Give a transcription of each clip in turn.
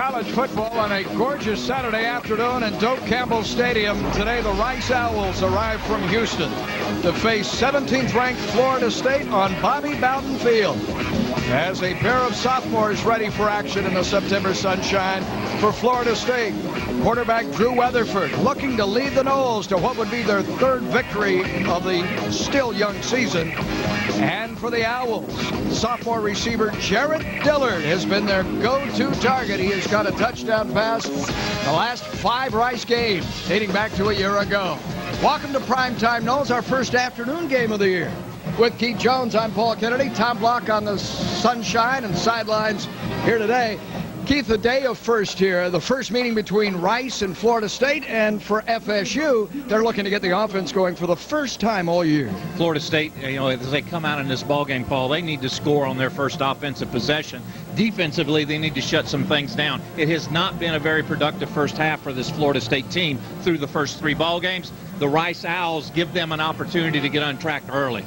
college football on a gorgeous Saturday afternoon in Doak Campbell Stadium. Today, the Rice Owls arrive from Houston to face 17th-ranked Florida State on Bobby Bowden Field as a pair of sophomores ready for action in the September sunshine. For Florida State, quarterback Drew Weatherford looking to lead the Noles to what would be their third victory of the still young season. And for the Owls, sophomore receiver Jared Dillard has been their go-to target. He has got a touchdown pass the last 5 Rice games dating back to a year ago. Welcome to Primetime Noles, our first afternoon game of the year. With Keith Jones, I'm Paul Kennedy. Tom Block on the sunshine and sidelines here today. Keith, the day of first here, the first meeting between Rice and Florida State, and for FSU, they're looking to get the offense going for the first time all year. Florida State, as they come out in this ballgame, Paul, they need to score on their first offensive possession. Defensively, they need to shut some things down. It has not been a very productive first half for this Florida State team through the first 3 ball games. The Rice Owls give them an opportunity to get on track early.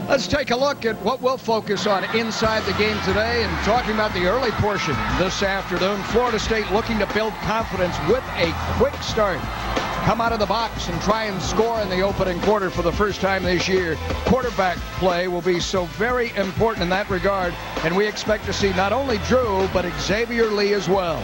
Let's take a look at what we'll focus on inside the game today, and talking about the early portion this afternoon. Florida State looking to build confidence with a quick start. Come out of the box and try and score in the opening quarter for the first time this year. Quarterback play will be so very important in that regard, and we expect to see not only Drew, but Xavier Lee as well.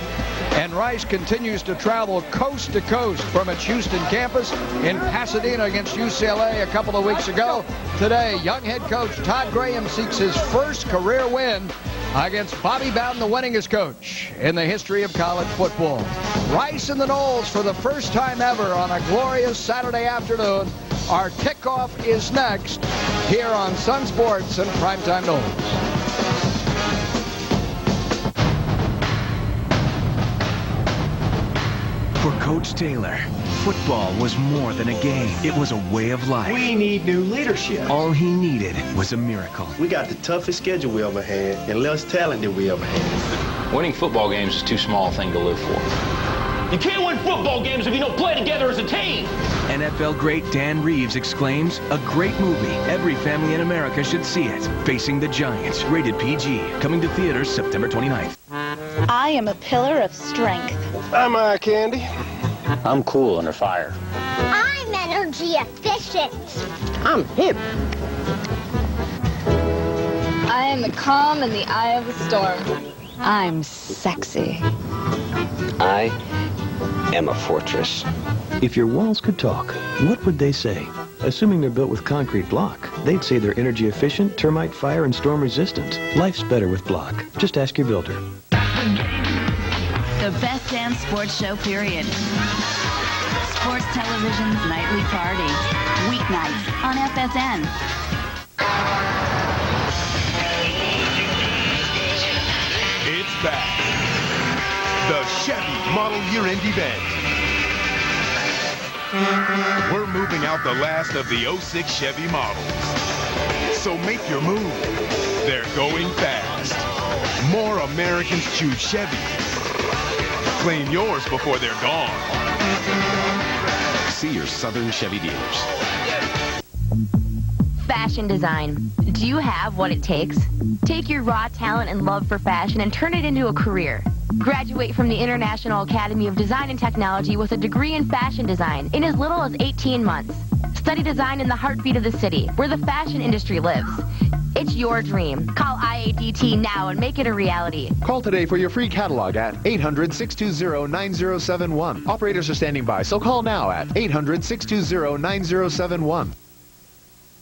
And Rice continues to travel coast to coast from its Houston campus in Pasadena against UCLA a couple of weeks ago. Today, young head coach Todd Graham seeks his first career win against Bobby Bowden, the winningest coach in the history of college football. Rice and the Noles for the first time ever on a glorious Saturday afternoon. Our kickoff is next here on Sun Sports and Primetime Noles. For Coach Taylor, football was more than a game. It was a way of life. We need new leadership. All he needed was a miracle. We got the toughest schedule we ever had and less talent than we ever had. Winning football games is too small a thing to live for. You can't win football games if you don't play together as a team. NFL great Dan Reeves exclaims, a great movie. Every family in America should see it. Facing the Giants, rated PG. Coming to theaters September 29th. I am a pillar of strength. I'm Eye Candy. I'm cool under fire. I'm energy efficient. I'm hip. I am the calm in the eye of the storm. I'm sexy. I am a fortress. If your walls could talk, what would they say? Assuming they're built with concrete block, they'd say they're energy efficient, termite, fire, and storm resistant. Life's better with block. Just ask your builder. The best damn sports show, period. Sports Television's nightly party. Weeknights on FSN. It's back. The Chevy Model Year-End Event. We're moving out the last of the 06 Chevy models. So make your move. They're going fast. More Americans choose Chevy. Claim yours before they're gone. See your Southern Chevy dealers. Fashion design. Do you have what it takes? Take your raw talent and love for fashion and turn it into a career. Graduate from the International Academy of Design and Technology with a degree in fashion design in as little as 18 months. Study design in the heartbeat of the city, where the fashion industry lives. It's your dream. Call IADT now and make it a reality. Call today for your free catalog at 800-620-9071. Operators are standing by, so call now at 800-620-9071.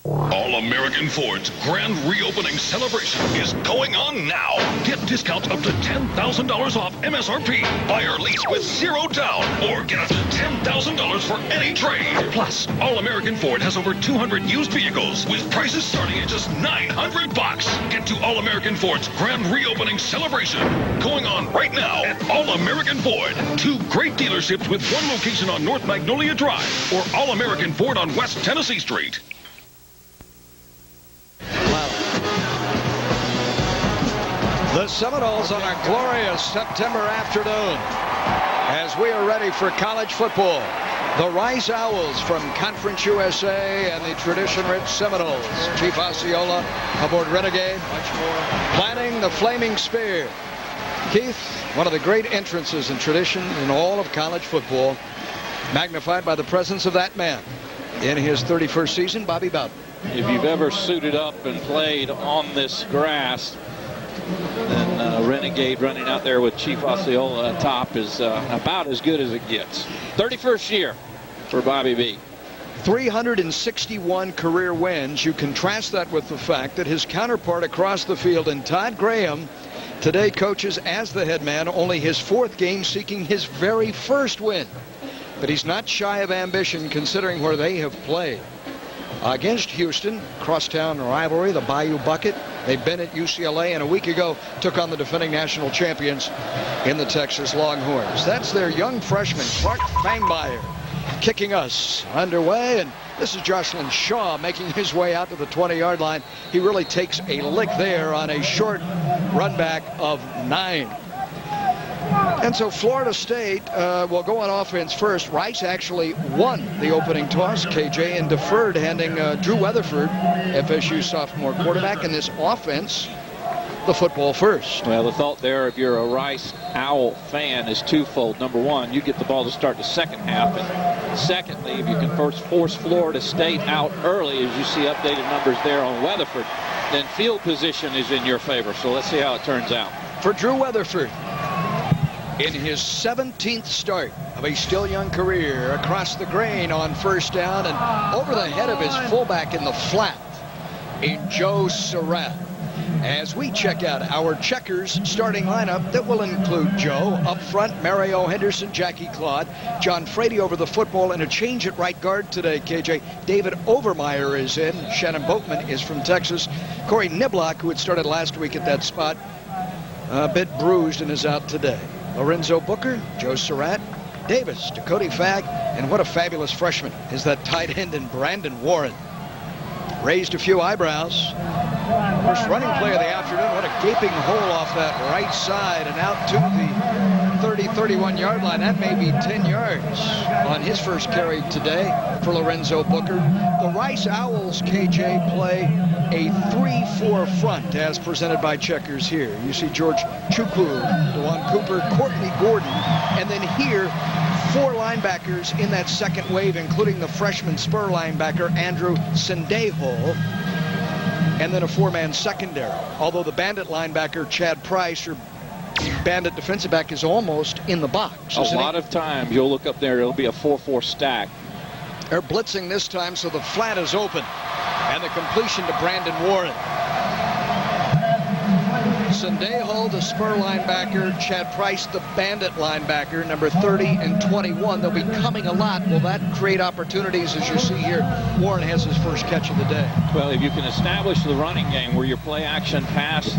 All-American Ford's grand reopening celebration is going on now. Get discounts up to $10,000 off MSRP. Buy or lease with 0 down, or get up to $10,000 for any trade. Plus, All-American Ford has over 200 used vehicles with prices starting at just $900. Get to All-American Ford's grand reopening celebration, going on right now at All-American Ford. 2 great dealerships with 1 location on North Magnolia Drive, or All-American Ford on West Tennessee Street. The Seminoles on a glorious September afternoon as we are ready for college football. The Rice Owls from Conference USA and the tradition-rich Seminoles. Chief Osceola aboard Renegade, much more, planning the Flaming Spear. Keith, one of the great entrances in tradition in all of college football, magnified by the presence of that man in his 31st season, Bobby Bowden. If you've ever suited up and played on this grass, then Renegade running out there with Chief Osceola atop is about as good as it gets. 31st year for Bobby B. 361 career wins. You contrast that with the fact that his counterpart across the field in Todd Graham today coaches as the head man, only his 4th game seeking his very first win. But he's not shy of ambition considering where they have played. Against Houston, crosstown rivalry, the Bayou Bucket. They've been at UCLA, and a week ago took on the defending national champions in the Texas Longhorns. That's their young freshman, Clark Fangmeyer, kicking us underway. And this is Jocelyn Shaw making his way out to the 20-yard line. He really takes a lick there on a short run back of 9. And so Florida State will go on offense first. Rice actually won the opening toss, KJ, and deferred, handing Drew Weatherford, FSU sophomore quarterback, in this offense, the football first. Well, the thought there, if you're a Rice Owl fan, is twofold. Number one, you get the ball to start the second half. And secondly, if you can first force Florida State out early, as you see updated numbers there on Weatherford, then field position is in your favor. So let's see how it turns out. For Drew Weatherford, in his 17th start of a still young career, across the grain on first down and over the head of his fullback in the flat, in Joe Surratt. As we check out our Checkers starting lineup that will include Joe up front, Mario Henderson, Jackie Claude, John Frady over the football, and a change at right guard today, KJ. David Overmeyer is in. Shannon Boatman is from Texas. Corey Niblock, who had started last week at that spot, a bit bruised and is out today. Lorenzo Booker, Joe Surratt, Davis, Dakota Fagg, and what a fabulous freshman is that tight end in Brandon Warren. Raised a few eyebrows. First running play of the afternoon. What a gaping hole off that right side and out to the 30-31 yard line. That may be 10 yards on his first carry today for Lorenzo Booker. The Rice Owls, KJ, play a 3-4 front as presented by Checkers here. You see George Chukwu, DeJuan Cooper, Courtney Gordon, and then here 4 linebackers in that second wave, including the freshman spur linebacker Andrew Sendejo, and then a 4-man secondary. Although the Bandit linebacker Chad Price, or Bandit defensive back, is almost in the box. A lot of times you'll look up there, it'll be a 4-4 stack. They're blitzing this time, so the flat is open, and the completion to Brandon Warren. Sendejo, the spur linebacker, Chad Price, the Bandit linebacker, number 30 and 21. They'll be coming a lot. Will that create opportunities? As you see here, Warren has his first catch of the day. Well, if you can establish the running game where your play action pass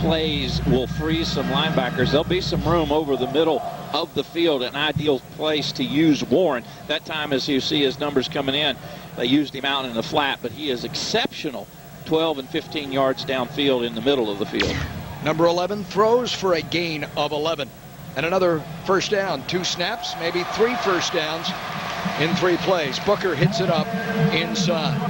plays will freeze some linebackers, there'll be some room over the middle of the field, an ideal place to use Warren. That time, as you see his numbers coming in, they used him out in the flat, but he is exceptional. 12 and 15 yards downfield in the middle of the field. Number 11 throws for a gain of 11. And another first down. 2 snaps, maybe 3 first downs in 3 plays. Booker hits it up inside.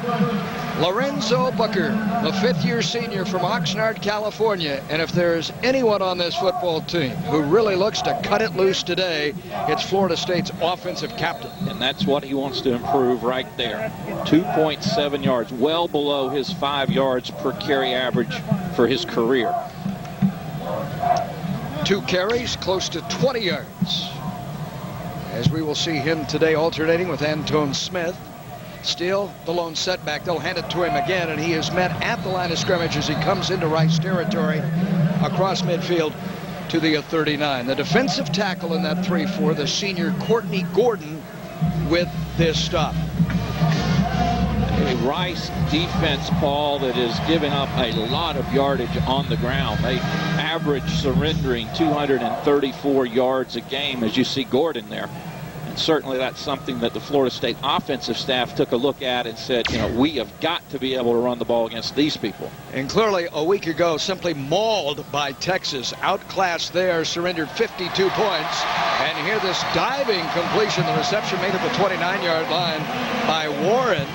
Lorenzo Booker, the 5th-year senior from Oxnard, California. And if there's anyone on this football team who really looks to cut it loose today, it's Florida State's offensive captain. And that's what he wants to improve right there. 2.7 yards, well below his 5 yards per carry average for his career. 2 carries, close to 20 yards. As we will see him today alternating with Antone Smith. Still the lone setback. They'll hand it to him again, and he is met at the line of scrimmage as he comes into Rice territory across midfield to the 39. The defensive tackle in that 3-4, the senior Courtney Gordon, with this stop. A Rice defense, Paul, that is giving up a lot of yardage on the ground. They average surrendering 234 yards a game, as you see Gordon there. And certainly that's something that the Florida State offensive staff took a look at and said, you know, we have got to be able to run the ball against these people. And clearly a week ago simply mauled by Texas, outclassed there, surrendered 52 points. And here this diving completion, the reception made at the 29-yard line by Warren.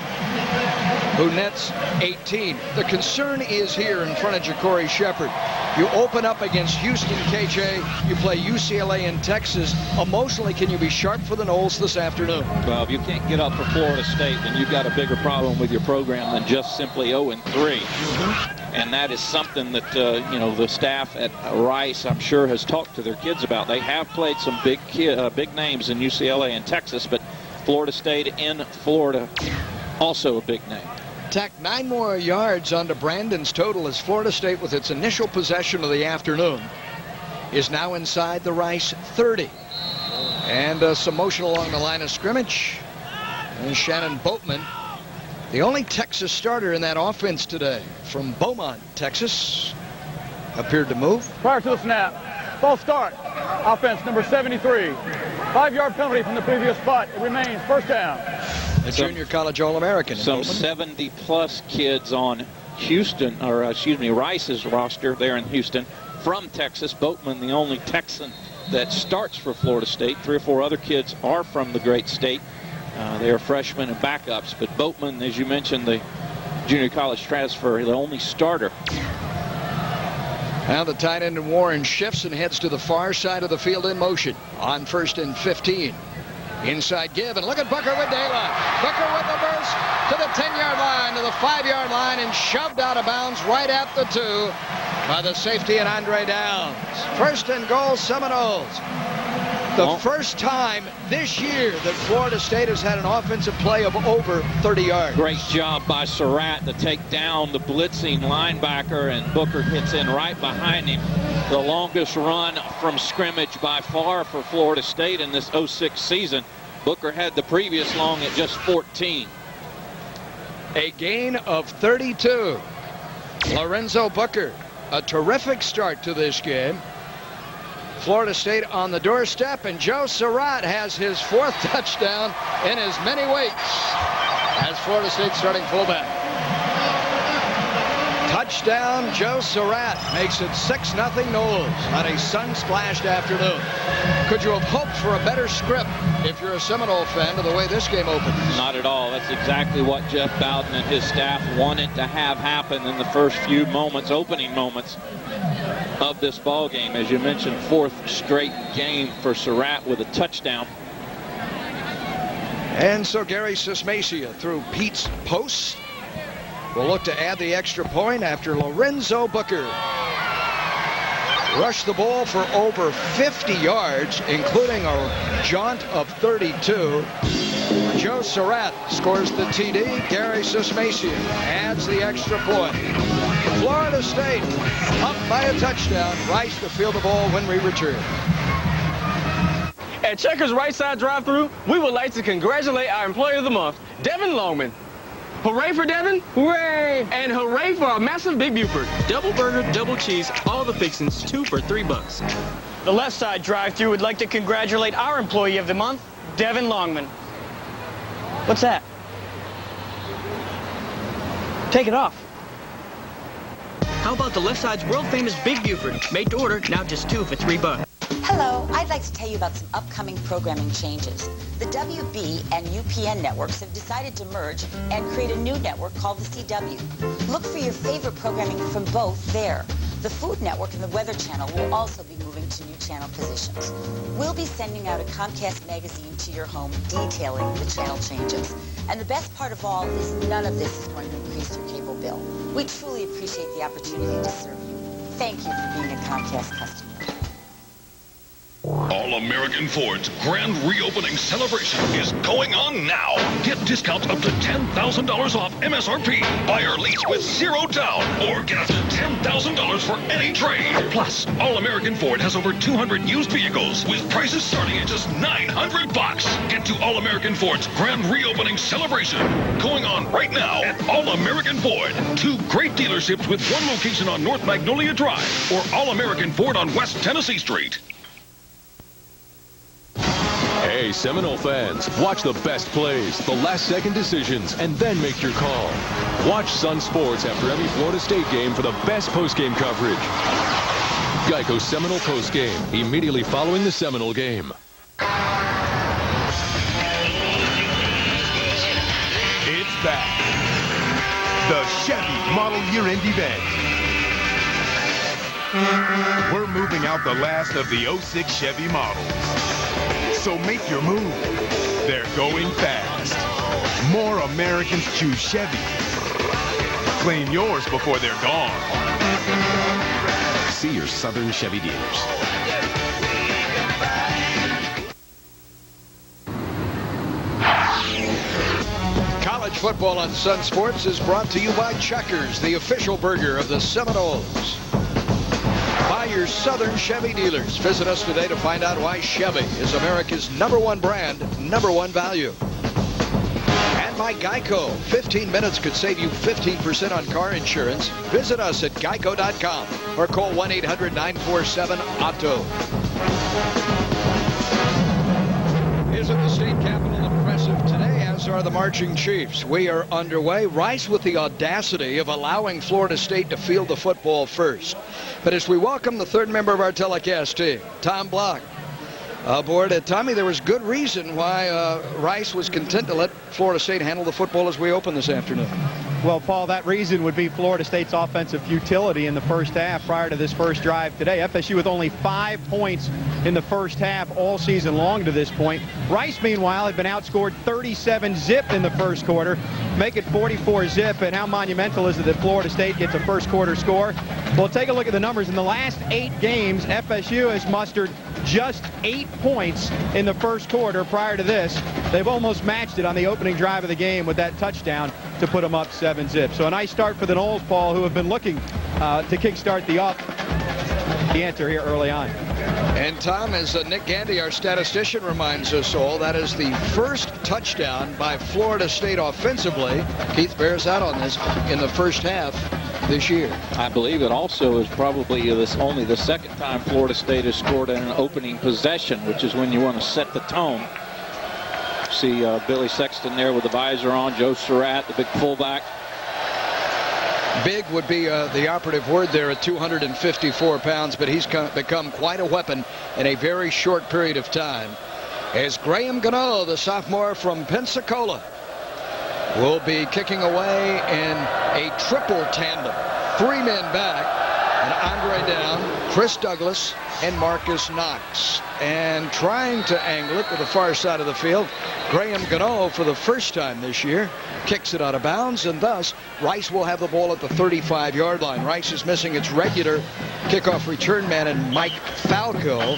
who nets 18. The concern is here in front of Ja'Cory Shepherd. You open up against Houston, KJ. You play UCLA in Texas. Emotionally, can you be sharp for the Noles this afternoon? Well, if you can't get up for Florida State, then you've got a bigger problem with your program than just simply 0-3. And that is something that, the staff at Rice, I'm sure, has talked to their kids about. They have played some big names in UCLA and Texas, but Florida State in Florida, also a big name. Tack 9 more yards onto Brandon's total as Florida State, with its initial possession of the afternoon, is now inside the Rice 30. And some motion along the line of scrimmage. And Shannon Boatman, the only Texas starter in that offense today, from Beaumont, Texas, appeared to move. Prior to the snap, false start. Offense number 73. 5-yard penalty from the previous spot. It remains first down. A junior college All-American. Some 70-plus kids on Rice's roster there in Houston from Texas. Boatman, the only Texan that starts for Florida State. 3 or 4 other kids are from the great state. They are freshmen and backups. But Boatman, as you mentioned, the junior college transfer, the only starter. Now the tight end Warren shifts and heads to the far side of the field in motion on 1st and 15. Inside give, and look at Booker with daylight. Booker with the burst to the 10-yard line, to the 5-yard line, and shoved out of bounds right at the 2 by the safety and Andre Downs. 1st and goal, Seminoles. The first time this year that Florida State has had an offensive play of over 30 yards. Great job by Surratt to take down the blitzing linebacker, and Booker hits in right behind him. The longest run from scrimmage by far for Florida State in this 06 season. Booker had the previous long at just 14. A gain of 32. Lorenzo Booker, a terrific start to this game. Florida State on the doorstep, and Joe Surratt has his 4th touchdown in as many weeks as Florida State starting fullback. Touchdown, Joe Surratt makes it 6-0 Noles on a sun-splashed afternoon. Could you have hoped for a better script if you're a Seminole fan to the way this game opens? Not at all. That's exactly what Jeff Bowden and his staff wanted to have happen in the first few moments, opening moments of this ball game. As you mentioned, 4th straight game for Surratt with a touchdown. And so Gary Sismacia through Pete's post will look to add the extra point after Lorenzo Booker rushed the ball for over 50 yards, including a jaunt of 32. Joe Surratt scores the TD. Gary Sismacia adds the extra point. Florida State up by a touchdown. Rice to field the ball when we return. At Checkers Right Side Drive-Thru, we would like to congratulate our Employee of the Month, Devin Longman. Hooray for Devin! Hooray! And hooray for our massive Big Buford. Double burger, double cheese, all the fixings, 2 for $3. The Left Side Drive-Thru would like to congratulate our Employee of the Month, Devin Longman. What's that? Take it off. How about the Left Side's world-famous Big Buford? Made to order, now just 2 for $3. Hello, I'd like to tell you about some upcoming programming changes. The WB and UPN networks have decided to merge and create a new network called the CW. Look for your favorite programming from both there. The Food Network and the Weather Channel will also be moving to new channel positions. We'll be sending out a Comcast magazine to your home detailing the channel changes. And the best part of all is none of this is going to increase your cable bill. We truly appreciate the opportunity to serve you. Thank you for being a Comcast customer. All-American Ford's grand reopening celebration is going on now. Get discounts up to $10,000 off MSRP. Buy or lease with 0 down, or get up to $10,000 for any trade. Plus, All-American Ford has over 200 used vehicles with prices starting at just $900. Get to All-American Ford's grand reopening celebration, going on right now at All-American Ford. 2 great dealerships with 1 location on North Magnolia Drive, or All-American Ford on West Tennessee Street. Hey, Seminole fans, watch the best plays, the last-second decisions, and then make your call. Watch Sun Sports after every Florida State game for the best postgame coverage. Geico Seminole postgame, immediately following the Seminole game. It's back. the Chevy Model Year-End event. We're moving out the last of the 06 Chevy models. So make your move. They're going fast. More Americans choose Chevy. Claim yours before they're gone. See your Southern Chevy dealers. College football on Sun Sports is brought to you by Checkers, the official burger of the Seminoles. By your Southern Chevy dealers. Visit us today to find out why Chevy is America's #1 brand, #1 value. And by Geico. 15 minutes could save you 15% on car insurance. Visit us at geico.com or call 1-800-947-AUTO. Isn't the state capitol impressive today, as are the marching Chiefs? We are underway. Rice with the audacity of allowing Florida State to field the football first. But as we welcome the third member of our telecast team, Tom Block, aboard. Tommy, there was good reason why Rice was content to let Florida State handle the football as we open this afternoon. Well, Paul, that reason would be Florida State's offensive futility in the first half prior to this first drive today. FSU with only 5 points in the first half all season long to this point. Rice, meanwhile, had been outscored 37-zip in the first quarter, make it 44-zip. And how monumental is it that Florida State gets a first quarter score? Well, take a look at the numbers. In the last 8 games, FSU has mustered just 8 points in the first quarter. Prior to this, they've almost matched it on the opening drive of the game with that touchdown to put them up 7-zip. So a nice start for the Noles, Paul, who have been looking to kickstart the answer here early on. And Tom, as Nick Gandy, our statistician, reminds us all, that is the first touchdown by Florida State offensively. Keith bears out on this in the first half this year. I believe it also is probably only the second time Florida State has scored in an opening possession, which is when you want to set the tone. See Billy Sexton there with the visor on, Joe Surratt, the big fullback. Big would be the operative word there at 254 pounds, but he's become quite a weapon in a very short period of time. As Graham Gano, the sophomore from Pensacola, will be kicking away in a triple tandem. 3 men back, and Andre down, Chris Douglas, and Marcus Knox. And trying to angle it to the far side of the field, Graham Gano, for the first time this year, kicks it out of bounds, and thus Rice will have the ball at the 35-yard line. Rice is missing its regular kickoff return man in Mike Falco,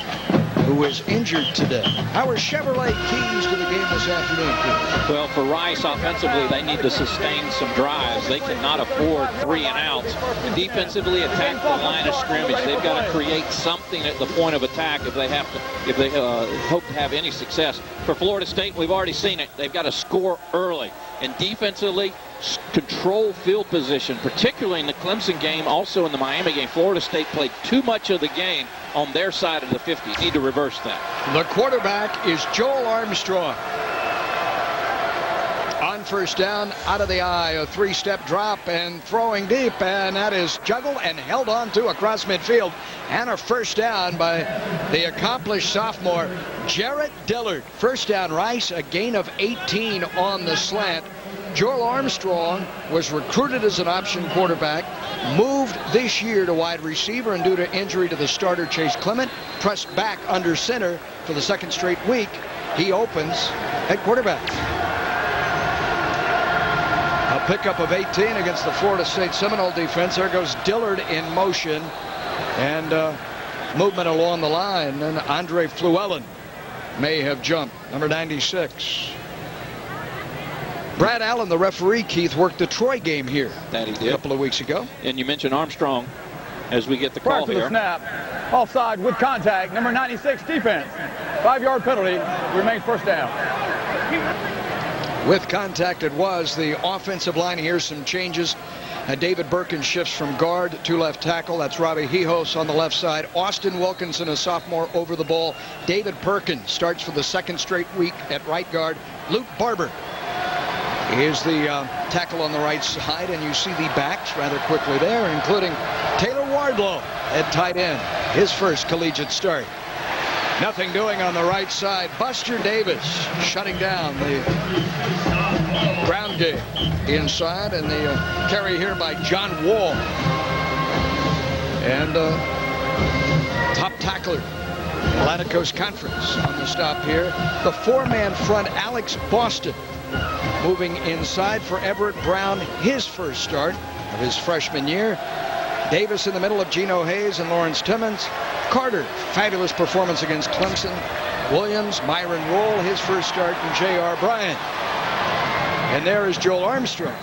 who was injured today. How are Chevrolet keys to the game this afternoon, Chris? Well, for Rice, offensively, they need to sustain some drives. They cannot afford 3 and outs. Defensively, attack the line of scrimmage. They've got to create something at the point of attack if they hope to have any success. For Florida State, we've already seen it. They've got to score early. And defensively, control field position, particularly in the Clemson game, also in the Miami game. Florida State played too much of the game on their side of the 50. Need to reverse that. The quarterback is Joel Armstrong. On first down, out of the eye, a 3-step drop and throwing deep, and that is juggled and held on to across midfield. And a first down by the accomplished sophomore, Jarrett Dillard. First down, Rice, a gain of 18 on the slant. Joel Armstrong was recruited as an option quarterback, moved this year to wide receiver, and due to injury to the starter Chase Clement, pressed back under center for the second straight week. He opens at quarterback. A pickup of 18 against the Florida State Seminole defense. There goes Dillard in motion, and movement along the line. And Andre Fluellen may have jumped, number 96. Brad Allen, the referee, Keith, worked the Troy game here that he did a couple of weeks ago. And you mentioned Armstrong as we get the call here. Snap, offside with contact, number 96 defense. 5-yard penalty, remains first down. With contact, it was. The offensive line here, some changes. David Birkin shifts from guard to left tackle. That's Robbie Hijos on the left side. Austin Wilkinson, a sophomore, over the ball. David Perkins starts for the second straight week at right guard. Luke Barber is the tackle on the right side, and you see the backs rather quickly there, including Taylor Wardlow at tight end, his first collegiate start. Nothing doing on the right side. Buster Davis shutting down the Ground game inside, and the carry here by John Wall. And top tackler, Atlantic Coast Conference on the stop here. The four-man front, Alex Boston, moving inside for Everett Brown, his first start of his freshman year. Davis in the middle of Geno Hayes and Lawrence Timmons. Carter, fabulous performance against Clemson. Williams, Myron Roll, his first start, and J.R. Bryant. And there is Joel Armstrong.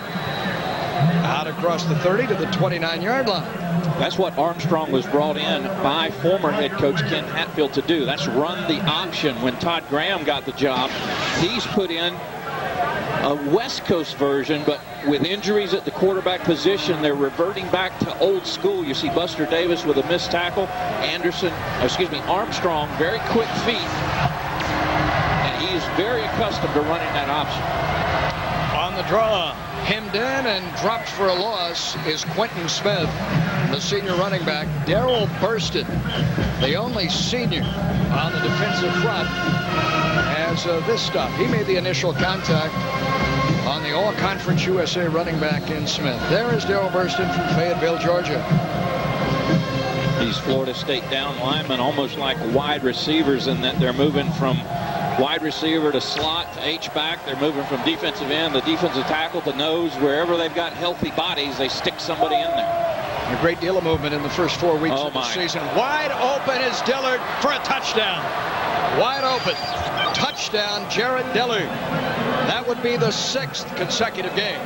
Out across the 30 to the 29-yard line. That's what Armstrong was brought in by former head coach Ken Hatfield to do. That's run the option. When Todd Graham got the job, he's put in a West Coast version, but with injuries at the quarterback position, they're reverting back to old school. You see Buster Davis with a missed tackle. Armstrong, very quick feet. And he is very accustomed to running that option. On the draw, hemmed in and dropped for a loss is Quentin Smith, the senior running back. Darrell Burston, the only senior on the defensive front, has this stop. He made the initial contact on the All-Conference USA running back in Smith. There is Darrell Burston from Fayetteville, Georgia. These Florida State down linemen almost like wide receivers in that they're moving from wide receiver to slot to H-back. They're moving from defensive end to defensive tackle to nose. Wherever they've got healthy bodies, they stick somebody in there. A great deal of movement in the first 4 weeks of the season. Wide open is Dillard for a touchdown. Wide open. Touchdown, Jared Dillard. That would be the 6th consecutive game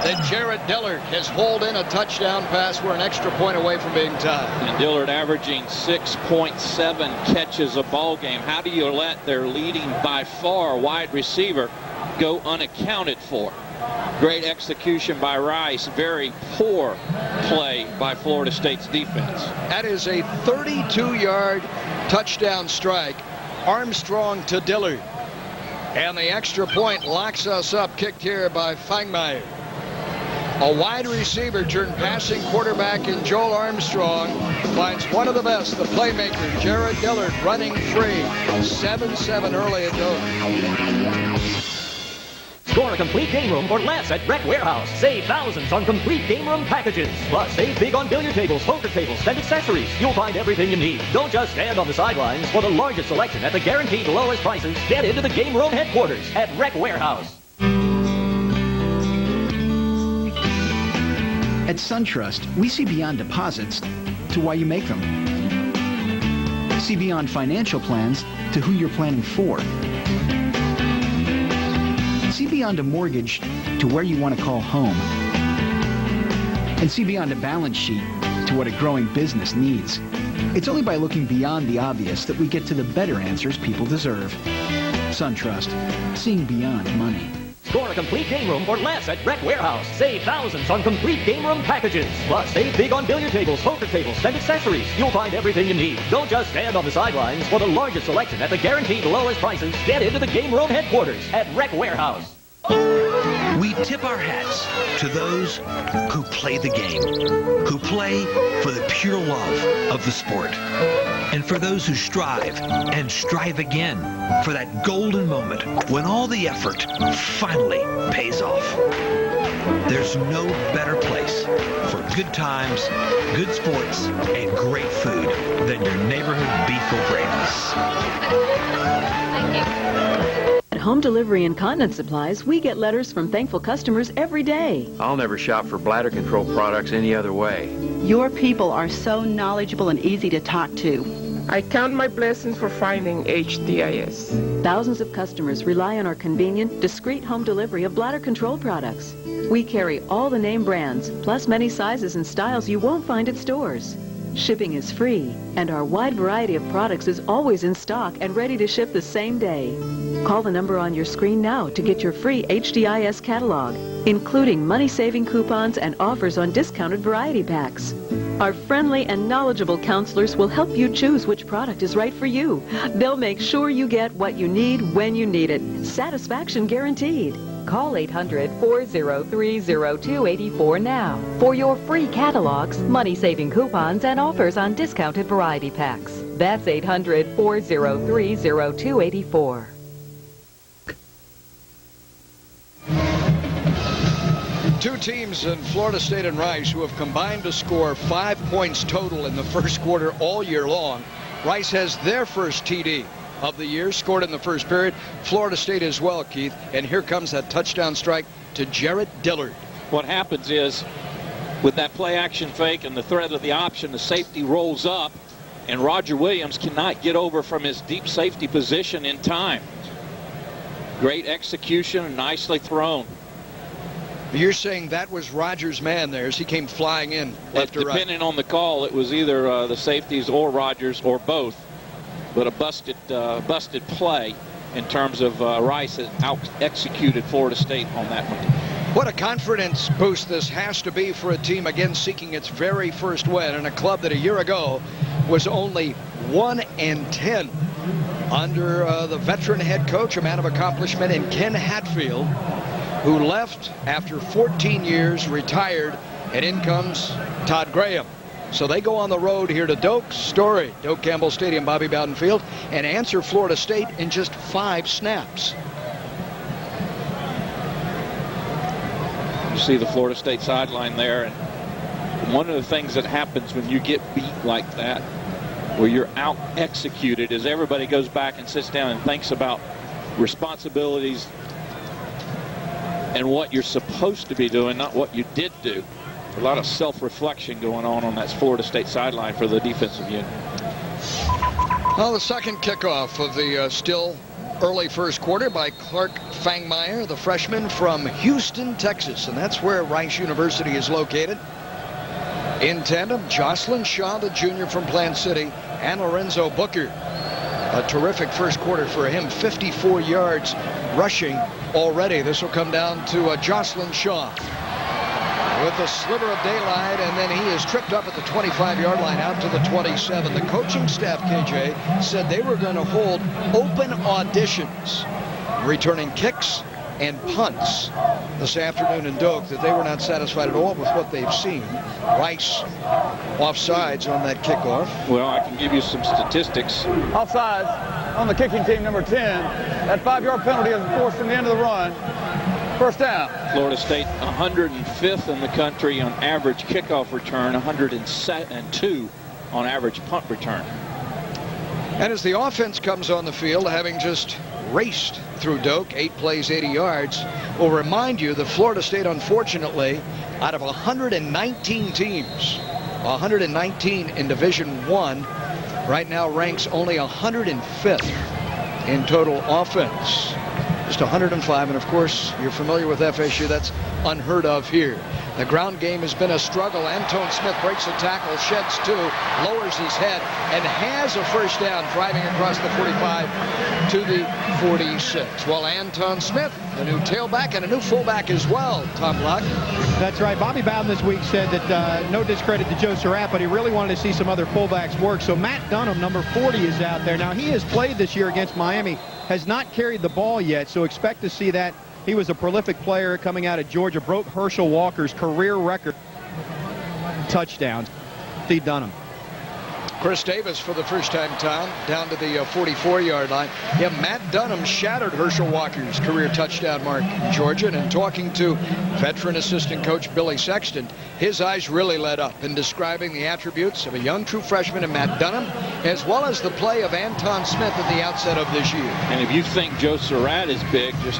that Jared Dillard has hauled in a touchdown pass. We're an extra point away from being tied. And Dillard averaging 6.7 catches a ball game. How do you let their leading by far wide receiver go unaccounted for? Great execution by Rice. Very poor play by Florida State's defense. That is a 32-yard touchdown strike. Armstrong to Dillard. And the extra point locks us up, kicked here by Fangmeyer. A wide receiver turned passing quarterback in Joel Armstrong finds one of the best, the playmaker, Jared Dillard, running free. 7-7 early at Dover. Score a complete game room for less at Rec Warehouse. Save thousands on complete game room packages. Plus, save big on billiard tables, poker tables, and accessories. You'll find everything you need. Don't just stand on the sidelines. For the largest selection at the guaranteed lowest prices, get into the game room headquarters at Rec Warehouse. At SunTrust, we see beyond deposits to why you make them. See beyond financial plans to who you're planning for. See beyond a mortgage to where you want to call home. And see beyond a balance sheet to what a growing business needs. It's only by looking beyond the obvious that we get to the better answers people deserve. SunTrust, seeing beyond money. Score a complete game room for less at Rec Warehouse. Save thousands on complete game room packages. Plus, save big on billiard tables, poker tables, and accessories. You'll find everything you need. Don't just stand on the sidelines. For the largest selection at the guaranteed lowest prices, get into the game room headquarters at Rec Warehouse. We tip our hats to those who play the game, who play for the pure love of the sport, and for those who strive and strive again for that golden moment when all the effort finally pays off. There's no better place for good times, good sports, and great food than your neighborhood Beef O'Brady's. At Home Delivery and Continence Supplies, we get letters from thankful customers every day. I'll never shop for bladder control products any other way. Your people are so knowledgeable and easy to talk to. I count my blessings for finding HDIS. Thousands of customers rely on our convenient, discreet home delivery of bladder control products. We carry all the name brands, plus many sizes and styles you won't find at stores. Shipping is free, and our wide variety of products is always in stock and ready to ship the same day. Call the number on your screen now to get your free HDIS catalog, including money-saving coupons and offers on discounted variety packs. Our friendly and knowledgeable counselors will help you choose which product is right for you. They'll make sure you get what you need when you need it. Satisfaction guaranteed. Call 800-403-0284 now for your free catalogs, money-saving coupons, and offers on discounted variety packs. That's 800-403-0284. two teams in Florida State and Rice who have combined to score 5 points total in the first quarter all year long. Rice has their first TD of the year, scored in the first period. Florida State as well, Keith. And here comes that touchdown strike to Jarrett Dillard. What happens is, with that play action fake and the threat of the option, the safety rolls up, and Roger Williams cannot get over from his deep safety position in time. Great execution and nicely thrown. You're saying that was Rogers' man there as he came flying in left or right? Depending on the call, it was either the safeties or Rogers or both. But a busted play in terms of Rice has out-executed Florida State on that one. What a confidence boost this has to be for a team, again, seeking its very first win in a club that a year ago was only 1-10 under the veteran head coach, a man of accomplishment in Ken Hatfield, who left after 14 years, retired, and in comes Todd Graham. So they go on the road here to Doak Campbell Stadium, Bobby Bowden Field, and answer Florida State in just 5 snaps. You see the Florida State sideline there, and one of the things that happens when you get beat like that, where you're out executed, is everybody goes back and sits down and thinks about responsibilities and what you're supposed to be doing, not what you did do. A lot of self-reflection going on that Florida State sideline for the defensive unit. Well, the second kickoff of the still early first quarter by Clark Fangmeyer, the freshman from Houston, Texas, and that's where Rice University is located. In tandem, Jocelyn Shaw, the junior from Plant City, and Lorenzo Booker. A terrific first quarter for him, 54 yards rushing already. This will come down to Jocelyn Shaw with a sliver of daylight, and then he is tripped up at the 25-yard line out to the 27. The coaching staff, KJ, said they were going to hold open auditions, returning kicks and punts this afternoon in Doak, that they were not satisfied at all with what they've seen. Rice offsides on that kickoff. Well, I can give you some statistics. Offsides on the kicking team, number 10. That 5-yard penalty is forced from the end of the run. First down. Florida State 105th in the country on average kickoff return, 102 on average punt return. And as the offense comes on the field, having just raced through Doak, 8 plays, 80 yards, will remind you that Florida State, unfortunately, out of 119 teams, 119 in Division I, right now ranks only 105th in total offense. Just 105, and of course, you're familiar with FSU. That's unheard of here. The ground game has been a struggle. Anton Smith breaks a tackle, sheds 2, lowers his head, and has a first down, driving across the 45 to the 46. Well, Anton Smith, a new tailback and a new fullback as well, Tom Luck. That's right. Bobby Bowden this week said that no discredit to Joe Surratt, but he really wanted to see some other fullbacks work. So Matt Dunham, number 40, is out there. Now, he has played this year against Miami, has not carried the ball yet, so expect to see that. He was a prolific player coming out of Georgia, broke Herschel Walker's career record touchdowns. Steve Dunham. Chris Davis for the first time, Tom, down to the 44-yard line. Yeah, Matt Dunham shattered Herschel Walker's career touchdown mark in Georgia. And in talking to veteran assistant coach Billy Sexton, his eyes really lit up in describing the attributes of a young true freshman in Matt Dunham, as well as the play of Anton Smith at the outset of this year. And if you think Joe Surratt is big, just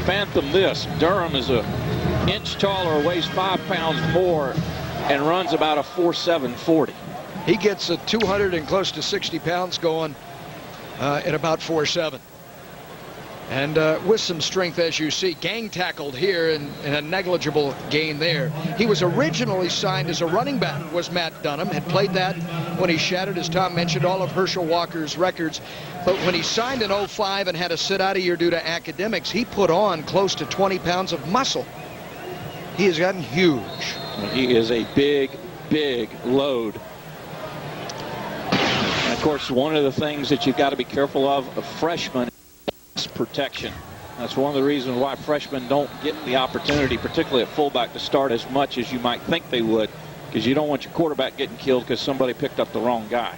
fathom this. Durham is an inch taller, weighs 5 pounds more, and runs about a 4.7 40. He gets a 200 and close to 60 pounds going at about 4.7. And with some strength, as you see, gang tackled here and a negligible gain there. He was originally signed as a running back, was Matt Dunham. Had played that when he shattered, as Tom mentioned, all of Herschel Walker's records. But when he signed in 05 and had to sit out a year due to academics, he put on close to 20 pounds of muscle. He has gotten huge. He is a big, big load. And of course, one of the things that you've got to be careful of, a freshman, is protection. That's one of the reasons why freshmen don't get the opportunity, particularly at fullback, to start as much as you might think they would, because you don't want your quarterback getting killed because somebody picked up the wrong guy.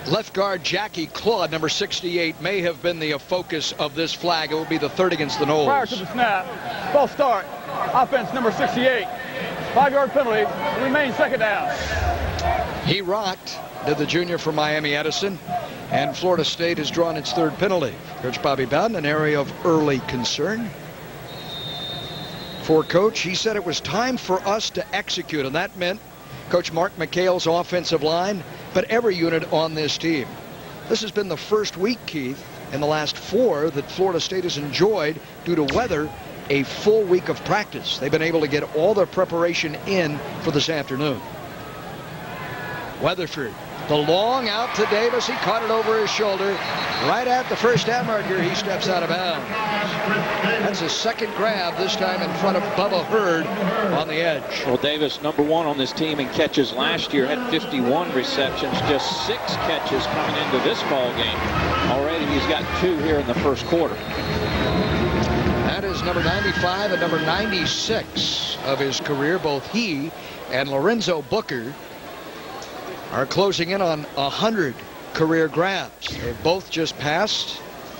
Left guard Jackie Claude, number 68, may have been the focus of this flag. It will be the third against the Noles. Prior to the snap, false start. offense number 68. 5-yard penalty, remains second down. He rocked, did the junior from Miami Edison, and Florida State has drawn its third penalty. Coach Bobby Bowden, an area of early concern for Coach. He said it was time for us to execute, and that meant Coach Mark McHale's offensive line, but every unit on this team. This has been the first week, Keith, in the last 4 that Florida State has enjoyed, due to weather, a full week of practice. They've been able to get all their preparation in for this afternoon. Weatherford, the long out to Davis. He caught it over his shoulder. Right at the first down marker, he steps out of bounds. That's his second grab, this time in front of Bubba Hurd on the edge. Well, Davis, number 1 on this team in catches last year, had 51 receptions, just 6 catches coming into this ball game. Already he's got 2 here in the first quarter. That is number 95 and number 96 of his career. Both he and Lorenzo Booker are closing in on 100 career grabs. They've both just passed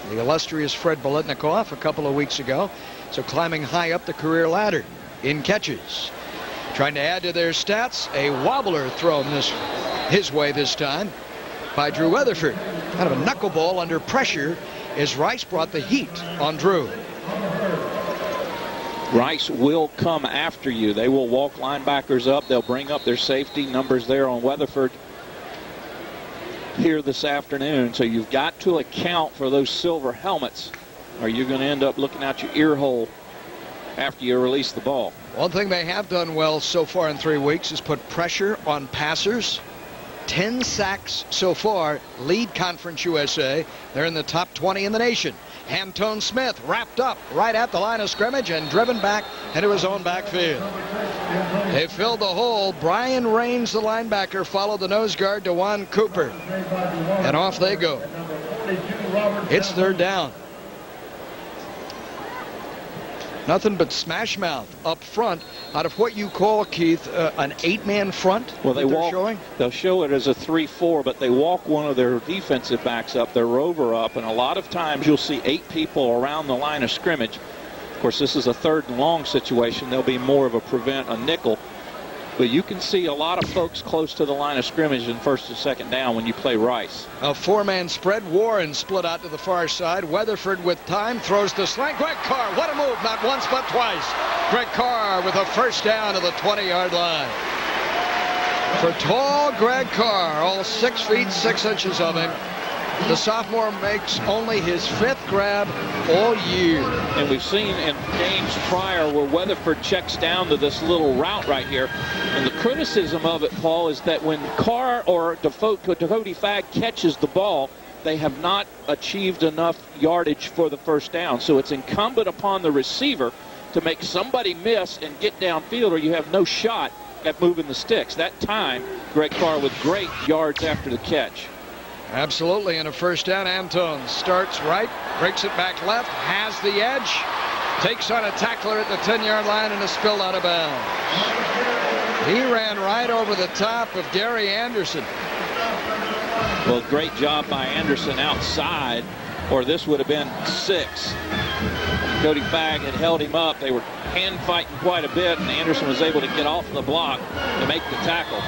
the illustrious Fred Biletnikoff a couple of weeks ago. So climbing high up the career ladder in catches. Trying to add to their stats, a wobbler thrown his way this time by Drew Weatherford. Kind of a knuckleball under pressure as Rice brought the heat on Drew. Rice will come after you. They will walk linebackers up. They'll bring up their safety numbers there on Weatherford here this afternoon. So you've got to account for those silver helmets, or you're going to end up looking out your ear hole after you release the ball. One thing they have done well so far in 3 weeks is put pressure on passers. 10 sacks so far, lead Conference USA. They're in the top 20 in the nation. Hampton Smith wrapped up right at the line of scrimmage and driven back into his own backfield. They filled the hole. Brian Raines, the linebacker, followed the nose guard, DeJuan Cooper. And off they go. It's third down. Nothing but smash mouth up front out of what you call, Keith, an 8-man front. Well, they'll show it as a 3-4, but they walk one of their defensive backs up, their rover up, and a lot of times you'll see 8 people around the line of scrimmage. Of course, this is a 3rd and long situation. There'll be more of a prevent, a nickel. But you can see a lot of folks close to the line of scrimmage in 1st and 2nd down when you play Rice. A 4-man spread. Warren split out to the far side. Weatherford with time throws the slant. Greg Carr, what a move, not once but twice. Greg Carr with a first down to the 20-yard line. For tall Greg Carr, all 6 feet 6 inches of him, the sophomore makes only his 5th grab all year. And we've seen in games prior where Weatherford checks down to this little route right here. And the criticism of it, Paul, is that when Carr or Dakota Fagg catches the ball, they have not achieved enough yardage for the first down. So it's incumbent upon the receiver to make somebody miss and get downfield, or you have no shot at moving the sticks. That time, Greg Carr with great yards after the catch. Absolutely, and a first down. Antone starts right, breaks it back left, has the edge, takes on a tackler at the 10-yard line and is spilled out of bounds. He ran right over the top of Gary Anderson. Well, great job by Anderson outside, or this would have been 6. Cody Fagg had held him up. They were hand fighting quite a bit, and Anderson was able to get off the block to make the tackle.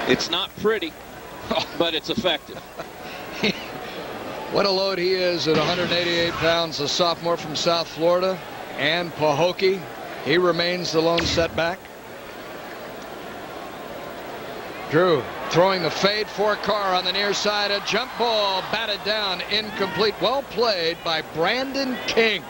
It's not pretty, but it's effective. What a load he is at 188 pounds, a sophomore from South Florida, and Pahokee. He remains the lone setback. Drew throwing the fade for Carr on the near side. A jump ball batted down, incomplete. Well played by Brandon King.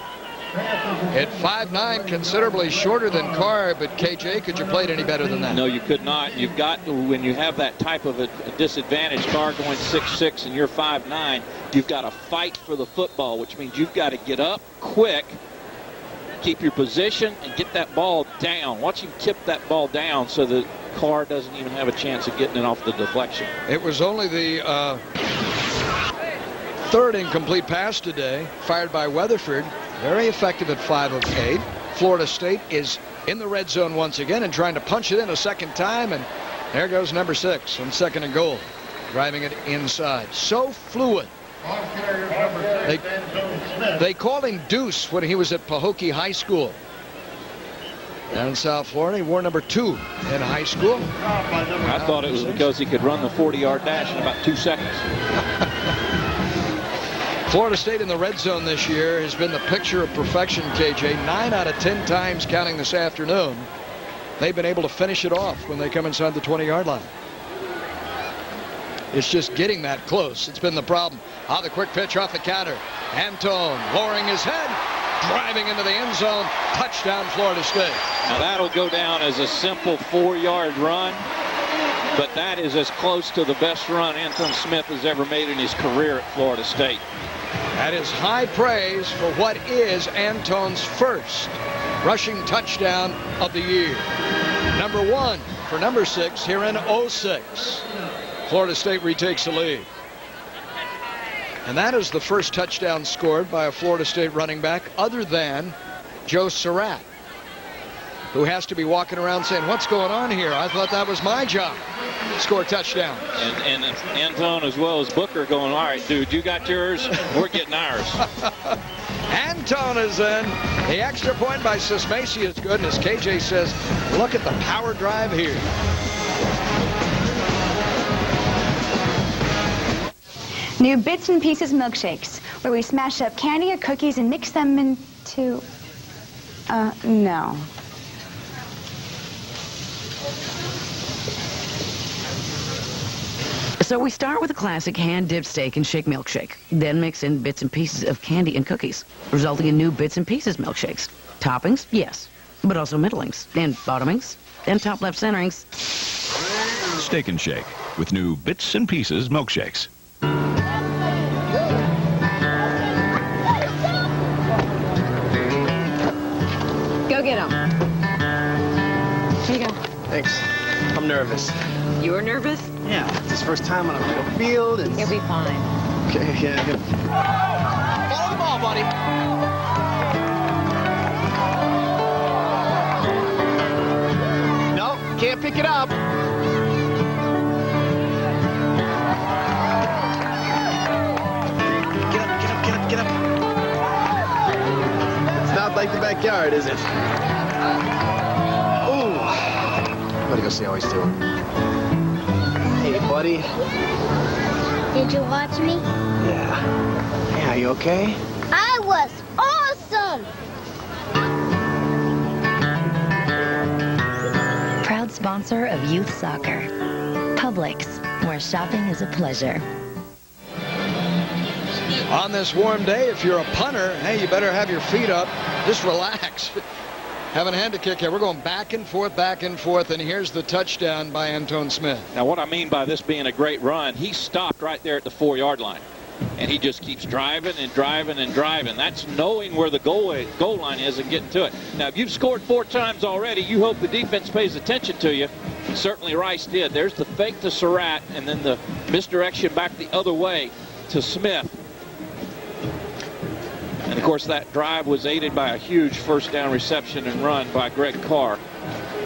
At 5'9", considerably shorter than Carr, but KJ, could you play it any better than that? No, you could not. You've got, when you have that type of a disadvantage, Carr going 6'6" and you're 5'9", you've got to fight for the football, which means you've got to get up quick, keep your position, and get that ball down. Once you tip that ball down so that Carr doesn't even have a chance of getting it off the deflection. It was only the 3rd incomplete pass today, fired by Weatherford. Very effective at 5 of 8. Florida State is in the red zone once again and trying to punch it in a second time. And there goes number 6 on 2nd and goal, driving it inside. So fluid They called him Deuce when he was at Pahokee High School. Down in South Florida, he wore number 2 in high school. I thought it was because he could run the 40-yard dash in about 2 seconds. Florida State in the red zone this year has been the picture of perfection, KJ. 9 out of 10 times, counting this afternoon, they've been able to finish it off when they come inside the 20-yard line. It's just getting that close. It's been the problem. The quick pitch off the counter. Antone lowering his head, driving into the end zone. Touchdown, Florida State. Now that'll go down as a simple 4-yard run, but that is as close to the best run Antone Smith has ever made in his career at Florida State. That is high praise for what is Antone's first rushing touchdown of the year. Number 1 for number 6 here in 06. Florida State retakes the lead. And that is the first touchdown scored by a Florida State running back other than Joe Surratt, who has to be walking around saying, what's going on here? I thought that was my job. Score touchdown. And Antone as well as Booker going, all right, dude, you got yours. We're getting ours. Antone is in. The extra point by Sismacy is good. And as KJ says, look at the power drive here. New Bits and Pieces milkshakes, where we smash up candy or cookies and mix them into... no. So we start with a classic hand-dipped steak and shake milkshake, then mix in bits and pieces of candy and cookies, resulting in new Bits and Pieces milkshakes. Toppings, yes, but also middlings, and bottomings, and top left centerings. Steak and Shake with new Bits and Pieces milkshakes. Go get them. Here you go. Thanks. I'm nervous. You're nervous? Yeah. It's his first time on a real field. And... You'll be fine. Okay, yeah. Follow the ball, buddy. No, can't pick it up. Get up. It's not like the backyard, is it? Ooh. I'm gonna go see how he's doing. Hey, buddy. Did you watch me? Yeah. Yeah, are you okay? I was awesome! Proud sponsor of youth soccer. Publix, where shopping is a pleasure. On this warm day, if you're a punter, hey, you better have your feet up. Just relax. Haven't had to kick it. We're going back and forth, and here's the touchdown by Antone Smith. Now, what I mean by this being a great run, he stopped right there at the 4-yard line, and he just keeps driving and driving and driving. That's knowing where the goal line is and getting to it. Now, if you've scored 4 times already, you hope the defense pays attention to you. Certainly Rice did. There's the fake to Surratt, and then the misdirection back the other way to Smith. And, of course, that drive was aided by a huge first down reception and run by Greg Carr.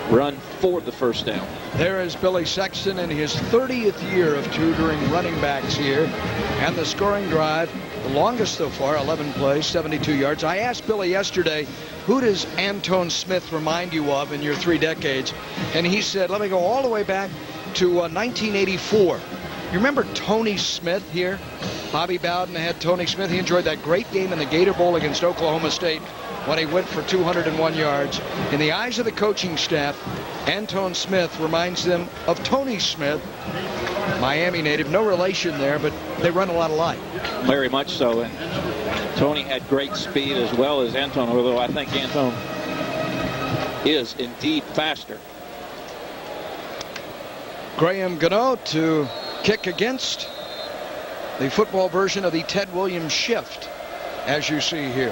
Run for the first down. There is Billy Sexton in his 30th year of tutoring running backs here. And the scoring drive, the longest so far, 11 plays, 72 yards. I asked Billy yesterday, who does Antone Smith remind you of in your 3 decades? And he said, let me go all the way back to 1984. You remember Tony Smith here? Bobby Bowden had Tony Smith. He enjoyed that great game in the Gator Bowl against Oklahoma State when he went for 201 yards. In the eyes of the coaching staff, Antone Smith reminds them of Tony Smith, Miami native. No relation there, but they run a lot alike. Very much so. And Tony had great speed as well as Antone, although I think Antone is indeed faster. Graham Gano to kick against the football version of the Ted Williams shift, as you see here.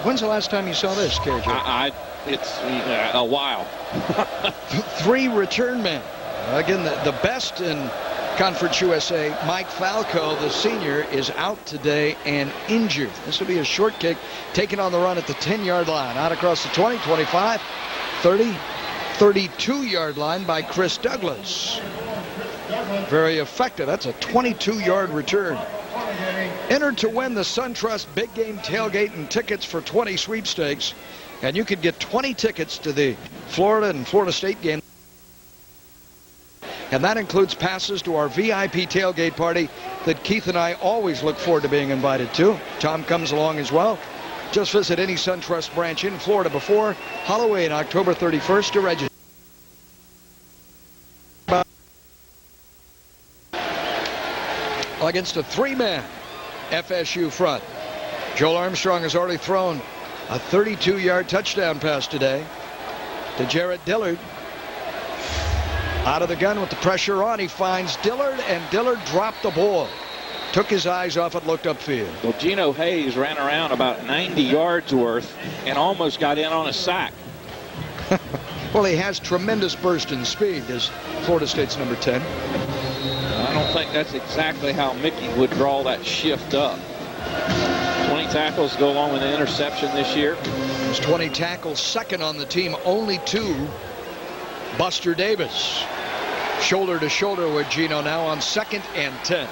When's the last time you saw this, KJ? It's a while. 3 return men. Again, the best in Conference USA, Mike Falco, the senior, is out today and injured. This will be a short kick taken on the run at the 10-yard line. Out across the 20, 25, 30, 32-yard line by Chris Douglas. Very effective. That's a 22-yard return. Enter to win the SunTrust Big Game Tailgate and tickets for 20 sweepstakes. And you could get 20 tickets to the Florida and Florida State game. And that includes passes to our VIP tailgate party that Keith and I always look forward to being invited to. Tom comes along as well. Just visit any SunTrust branch in Florida before Halloween, October 31st to register. Against a three-man FSU front. Joel Armstrong has already thrown a 32-yard touchdown pass today to Jarrett Dillard. Out of the gun with the pressure on, he finds Dillard, and Dillard dropped the ball. Took his eyes off it, looked upfield. Well, Geno Hayes ran around about 90 yards worth and almost got in on a sack. Well, he has tremendous burst in speed, as Florida State's number 10. I don't think that's exactly how Mickey would draw that shift up. 20 tackles go along with the interception this year. His 20 tackles, second on the team, only to Buster Davis. Shoulder to shoulder with Geno now on 2nd and 10.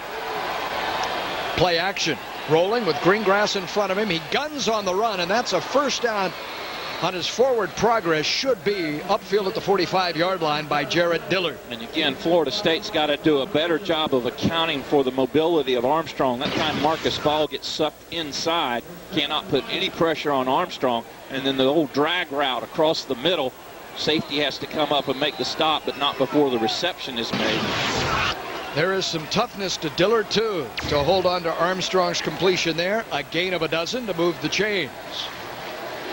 Play action. Rolling with Greengrass in front of him. He guns on the run, and that's a first down on his forward progress. Should be upfield at the 45-yard line by Jarrett Dillard. And again, Florida State's got to do a better job of accounting for the mobility of Armstrong. That time Marcus Ball gets sucked inside. Cannot put any pressure on Armstrong. And then the old drag route across the middle. Safety has to come up and make the stop, but not before the reception is made. There is some toughness to Dillard, too, to hold on to Armstrong's completion there. A gain of a dozen to move the chains.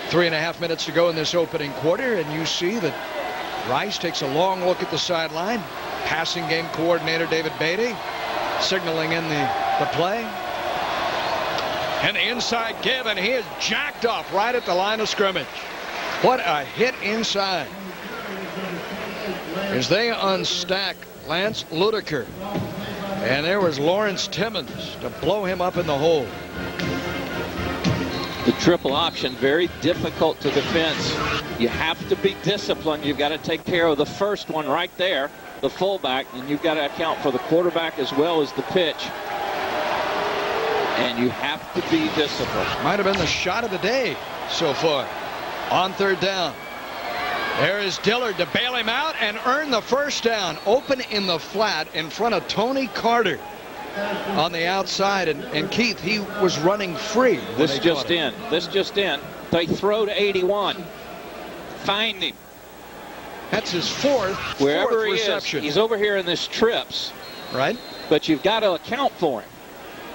3.5 minutes to go in this opening quarter, and you see that Rice takes a long look at the sideline. Passing game coordinator David Beatty signaling in the play. And the inside give, and he is jacked up right at the line of scrimmage. What a hit inside. As they unstack Lance Ludiker. And there was Lawrence Timmons to blow him up in the hole. The triple option, very difficult to defense. You have to be disciplined. You've got to take care of the first one right there, the fullback, and you've got to account for the quarterback as well as the pitch. And you have to be disciplined. Might have been the shot of the day so far. On 3rd down. There is Dillard to bail him out and earn the first down. Open in the flat in front of Tony Carter on the outside. And Keith, he was running free. This just in. This just in. They throw to 81. Find him. That's his fourth Wherever he reception. is, he's over here in this trips. Right. But you've got to account for him.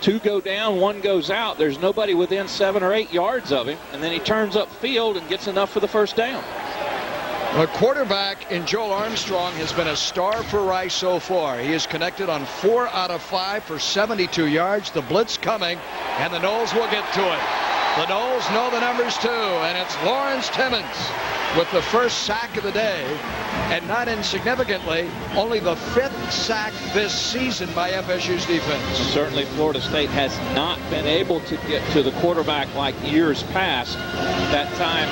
2 go down, 1 goes out. There's nobody within 7 or 8 yards of him. And then he turns upfield and gets enough for the first down. The quarterback in Joel Armstrong has been a star for Rice so far. He is connected on 4 out of 5 for 72 yards. The blitz coming, and the Noles will get to it. The Noles know the numbers too, and it's Lawrence Timmons with the first sack of the day. And not insignificantly, only the 5th sack this season by FSU's defense. Certainly Florida State has not been able to get to the quarterback like years past. That time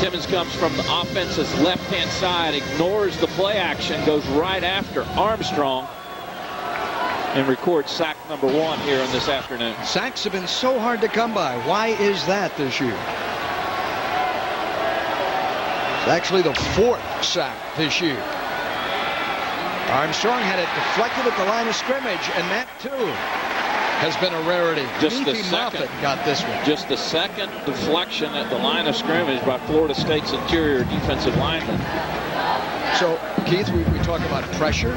Timmons comes from the offense's left-hand side, ignores the play action, goes right after Armstrong, and records sack number 1 here on this afternoon. Sacks have been so hard to come by. Why is that this year? It's actually the 4th sack this year. Armstrong had it deflected at the line of scrimmage, and that too has been a rarity. Just the second got this one. Just the second deflection at the line of scrimmage by Florida State's interior defensive lineman. So, Keith, we talk about pressure,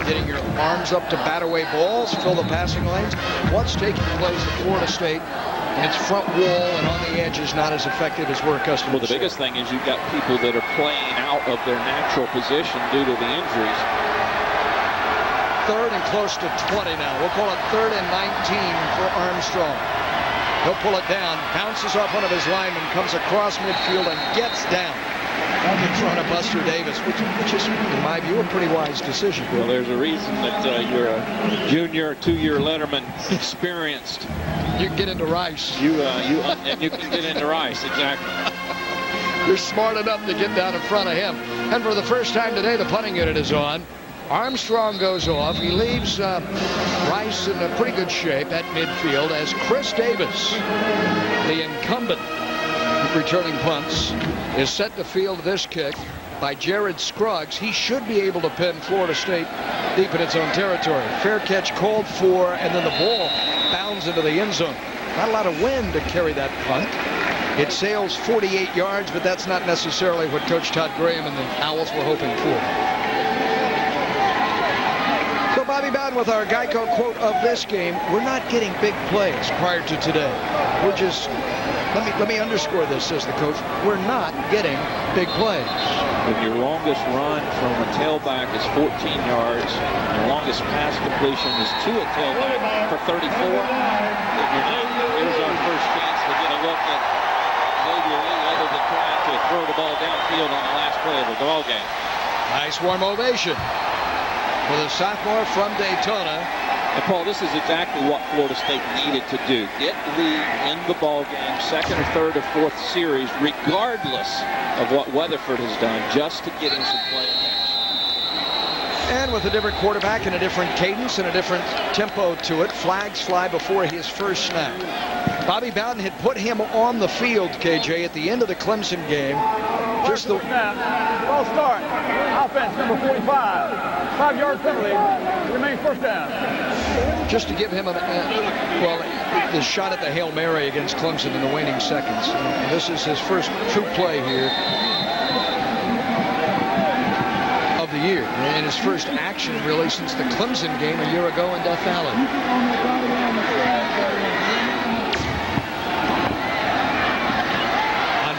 getting your arms up to bat away balls, fill the passing lanes. What's taking place at Florida State in its front wall and on the edge is not as effective as we're accustomed to. Well, the biggest thing is you've got people that are playing out of their natural position due to the injuries. 3rd and close to 20 now. We'll call it 3rd and 19 for Armstrong. He'll pull it down, bounces off one of his linemen, comes across midfield and gets down in front of Buster Davis, which is, in my view, a pretty wise decision. Well, there's a reason that you're a junior, 2-year letterman, experienced. You can get into Rice. And you can get into Rice, exactly. You're smart enough to get down in front of him. And for the first time today, the punting unit is on. Armstrong goes off. He leaves Rice in a pretty good shape at midfield as Chris Davis, the incumbent returning punts, is set to field this kick by Jared Scruggs. He should be able to pin Florida State deep in its own territory. Fair catch called for, and then the ball bounds into the end zone. Not a lot of wind to carry that punt. It sails 48 yards, but that's not necessarily what Coach Todd Graham and the Owls were hoping for. So Bobby Bowden with our Geico quote of this game: we're not getting big plays prior to today. We're just, let me underscore this, says the coach, we're not getting big plays. If your longest run from a tailback is 14 yards, your longest pass completion is to a tailback for 34, here's our first chance to get a look at Xavier Lee, other than trying to throw the ball downfield on the last play of the ball game. Nice warm ovation for the sophomore from Daytona. And Paul, this is exactly what Florida State needed to do. Get Lee in the ball game, second or third or fourth series, regardless of what Weatherford has done, just to get him some play action. And with a different quarterback and a different cadence and a different tempo to it, flags fly before his first snap. Bobby Bowden had put him on the field, KJ, at the end of the Clemson game. Just the ball start. Offense number 45. 5-yard penalty. Remains first down. Just to give him the shot at the Hail Mary against Clemson in the waning seconds. And this is his first true play here of the year, and his first action really since the Clemson game a year ago in Death Valley.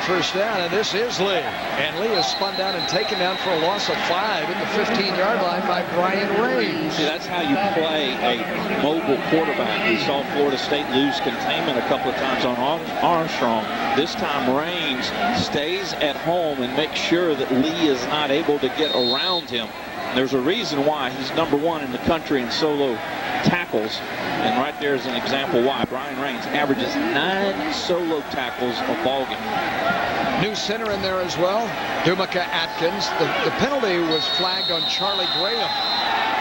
First down, and this is Lee. And Lee is spun down and taken down for a loss of 5 at the 15-yard line by Brian Raines. See, that's how you play a mobile quarterback. We saw Florida State lose containment a couple of times on Armstrong. This time Raines stays at home and makes sure that Lee is not able to get around him. There's a reason why he's #1 in the country in solo tackles, and right there is an example why. Brian Raines averages 9 solo tackles a ball game. New center in there as well, Dumika Atkins. The penalty was flagged on Charlie Graham,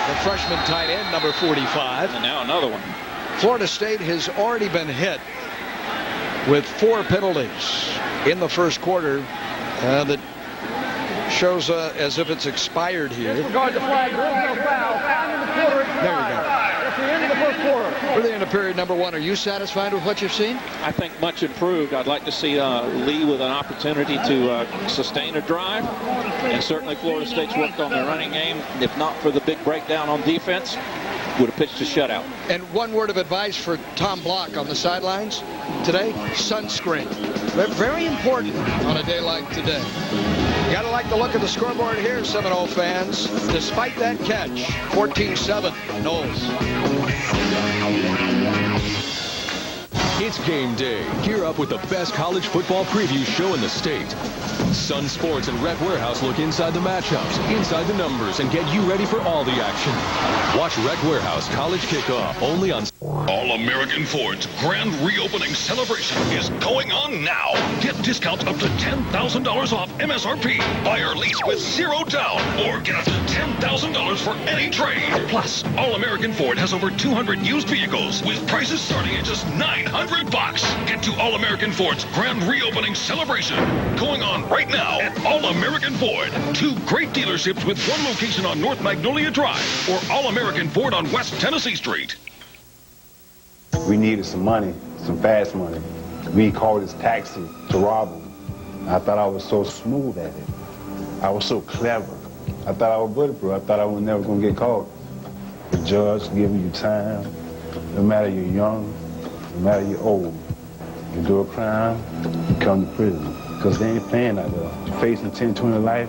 the freshman tight end, number 45. And now another one. Florida State has already been hit with 4 penalties in the first quarter that shows as if it's expired here. Disregard the flag. There is no foul. Foul in the quarter. There you go. That's the end of the first quarter. We're the end of period #1. Are you satisfied with what you've seen? I think much improved. I'd like to see Lee with an opportunity to sustain a drive. And certainly Florida State's worked on their running game. If not for the big breakdown on defense, would have pitched a shutout. And one word of advice for Tom Block on the sidelines today: sunscreen. Very important on a day like today. You gotta like the look of the scoreboard here, Seminole fans. Despite that catch, 14-7, Noles. It's game day. Gear up with the best college football preview show in the state. Sun Sports and Rec Warehouse look inside the matchups, inside the numbers, and get you ready for all the action. Watch Rec Warehouse College Kickoff only on All-American Ford's grand reopening celebration is going on now. Get discounts up to $10,000 off MSRP. Buy or lease with 0 down, or get up to $10,000 for any trade. Plus, All-American Ford has over 200 used vehicles with prices starting at just $900. Get to All-American Ford's grand reopening celebration going on right now at All-American Ford. 2 great dealerships with 1 location on North Magnolia Drive, or All-American Ford on West Tennessee Street. We needed some money, some fast money. We called his taxi to rob him. I thought I was so smooth at it. I was so clever. I thought I was bulletproof. I thought I was never going to get caught. The judge giving you time, no matter you're young, no matter you're old. You do a crime, you come to prison. Because they ain't playing out there. You're facing 10, 20 life.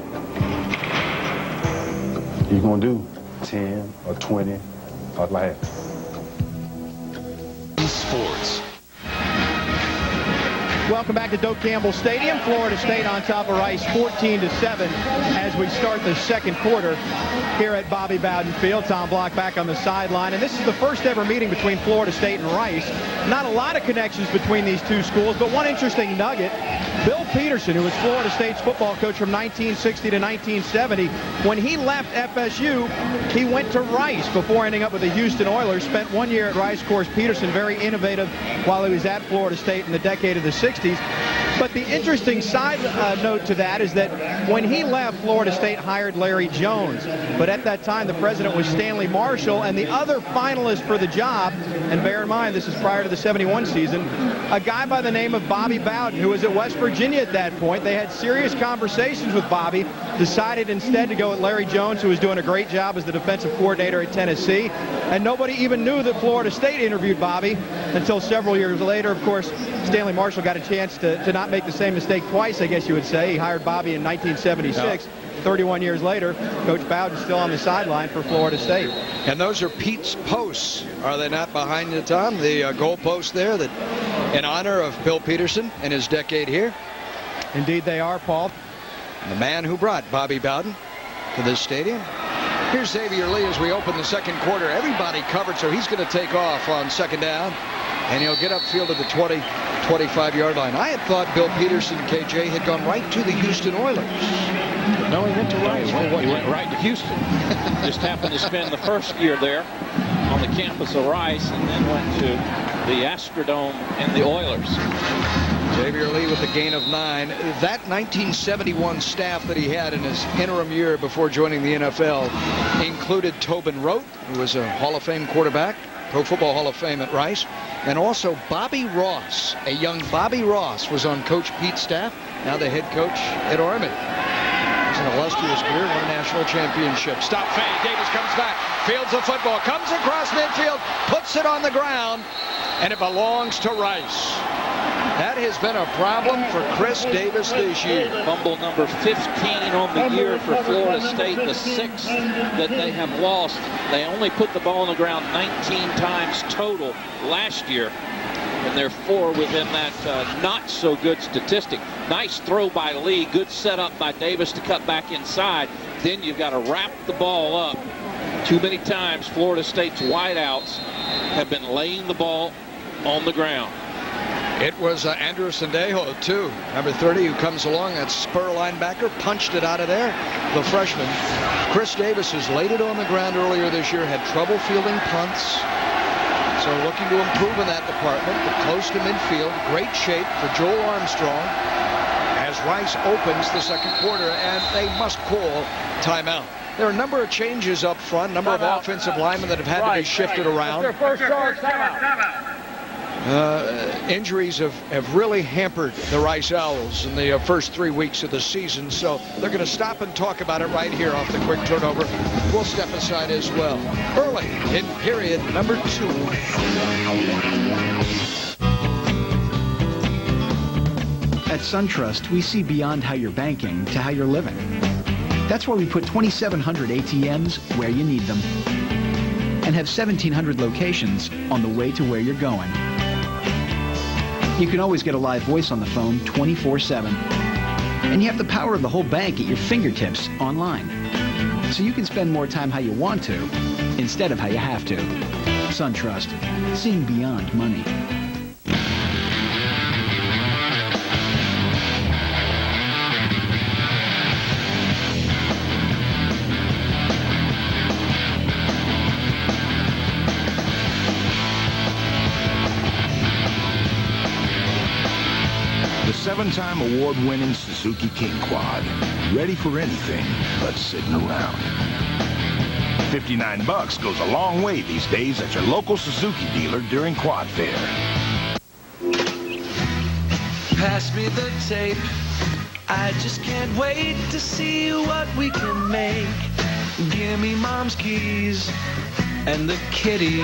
You're going to do 10 or 20 or life. Sports. Welcome back to Doak Campbell Stadium. Florida State on top of Rice 14-7 as we start the second quarter here at Bobby Bowden Field. Tom Block back on the sideline. And this is the first ever meeting between Florida State and Rice. Not a lot of connections between these two schools, but one interesting nugget. Bill Peterson, who was Florida State's football coach from 1960 to 1970, when he left FSU, he went to Rice before ending up with the Houston Oilers. Spent 1 year at Rice. Of course, Peterson, very innovative while he was at Florida State in the decade of the 60s. But the interesting side note to that is that when he left, Florida State hired Larry Jones. But at that time, the president was Stanley Marshall, and the other finalist for the job, and bear in mind, this is prior to the 71 season, a guy by the name of Bobby Bowden, who was at West Virginia at that point. They had serious conversations with Bobby, decided instead to go with Larry Jones, who was doing a great job as the defensive coordinator at Tennessee. And nobody even knew that Florida State interviewed Bobby until several years later. Of course, Stanley Marshall got a chance to not make the same mistake twice, I guess you would say. He hired Bobby in 1976. No. 31 years later, Coach Bowden's still on the sideline for Florida State. And those are Pete's posts, are they not, behind you, Tom? The goal post there that in honor of Bill Peterson and his decade here. Indeed they are, Paul. And the man who brought Bobby Bowden to this stadium. Here's Xavier Lee as we open the second quarter. Everybody covered, so he's going to take off on second down. And he'll get upfield at the 20, 25-yard line. I had thought Bill Peterson, KJ, had gone right to the Houston Oilers. No, he went to Rice. He went right to Houston. Just happened to spend the first year there on the campus of Rice, and then went to the Astrodome and the Oilers. Xavier Lee with a gain of 9. That 1971 staff that he had in his interim year before joining the NFL included Tobin Rote, who was a Hall of Fame quarterback, Pro Football Hall of Fame at Rice, and also Bobby Ross. A young Bobby Ross was on Coach Pete's staff, now the head coach at Army. It's an illustrious career, won a national championship. Stop fade, Davis comes back, fields the football, comes across midfield, puts it on the ground, and it belongs to Rice. That has been a problem for Chris Davis this year. Fumble number 15 on the year for Florida State, the 6th that they have lost. They only put the ball on the ground 19 times total last year, and they're 4 within that not so good statistic. Nice throw by Lee, good setup by Davis to cut back inside. Then you've got to wrap the ball up. Too many times Florida State's wideouts have been laying the ball on the ground. It was Andrew Sendejo, too, number 30, who comes along. That spur linebacker, punched it out of there. The freshman. Chris Davis has laid it on the ground earlier this year, had trouble fielding punts. So looking to improve in that department, but close to midfield. Great shape for Joel Armstrong as Rice opens the second quarter, and they must call timeout. There are a number of changes up front, number of offensive linemen that have had to be shifted around. First charge, timeout. Injuries have really hampered the Rice Owls in the first 3 weeks of the season, so they're going to stop and talk about it right here off the quick turnover. We'll step aside as well. Early in period number 2. At SunTrust, we see beyond how you're banking to how you're living. That's why we put 2,700 ATMs where you need them and have 1,700 locations on the way to where you're going. You can always get a live voice on the phone 24/7. And you have the power of the whole bank at your fingertips online. So you can spend more time how you want to instead of how you have to. SunTrust, seeing beyond money. Seven-time award-winning Suzuki King Quad. Ready for anything but sitting around. $59 goes a long way these days at your local Suzuki dealer during Quad Fair. Pass me the tape. I just can't wait to see what we can make. Give me mom's keys and the kitty.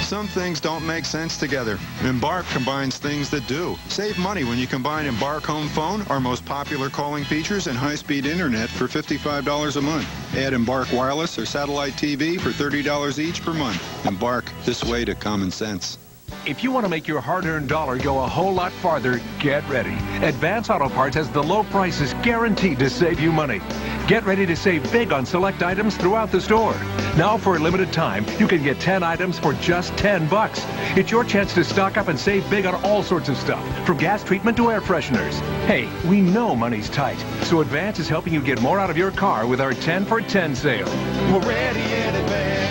Some things don't make sense together. Embark combines things that do. Save money when you combine Embark Home Phone, our most popular calling features, and high-speed internet for $55 a month. Add Embark Wireless or Satellite TV for $30 each per month. Embark, this way to common sense. If you want to make your hard-earned dollar go a whole lot farther, get ready. Advance Auto Parts has the low prices guaranteed to save you money. Get ready to save big on select items throughout the store. Now for a limited time, you can get 10 items for just $10. It's your chance to stock up and save big on all sorts of stuff, from gas treatment to air fresheners. Hey, we know money's tight, so Advance is helping you get more out of your car with our 10 for 10 sale. We're ready in advance.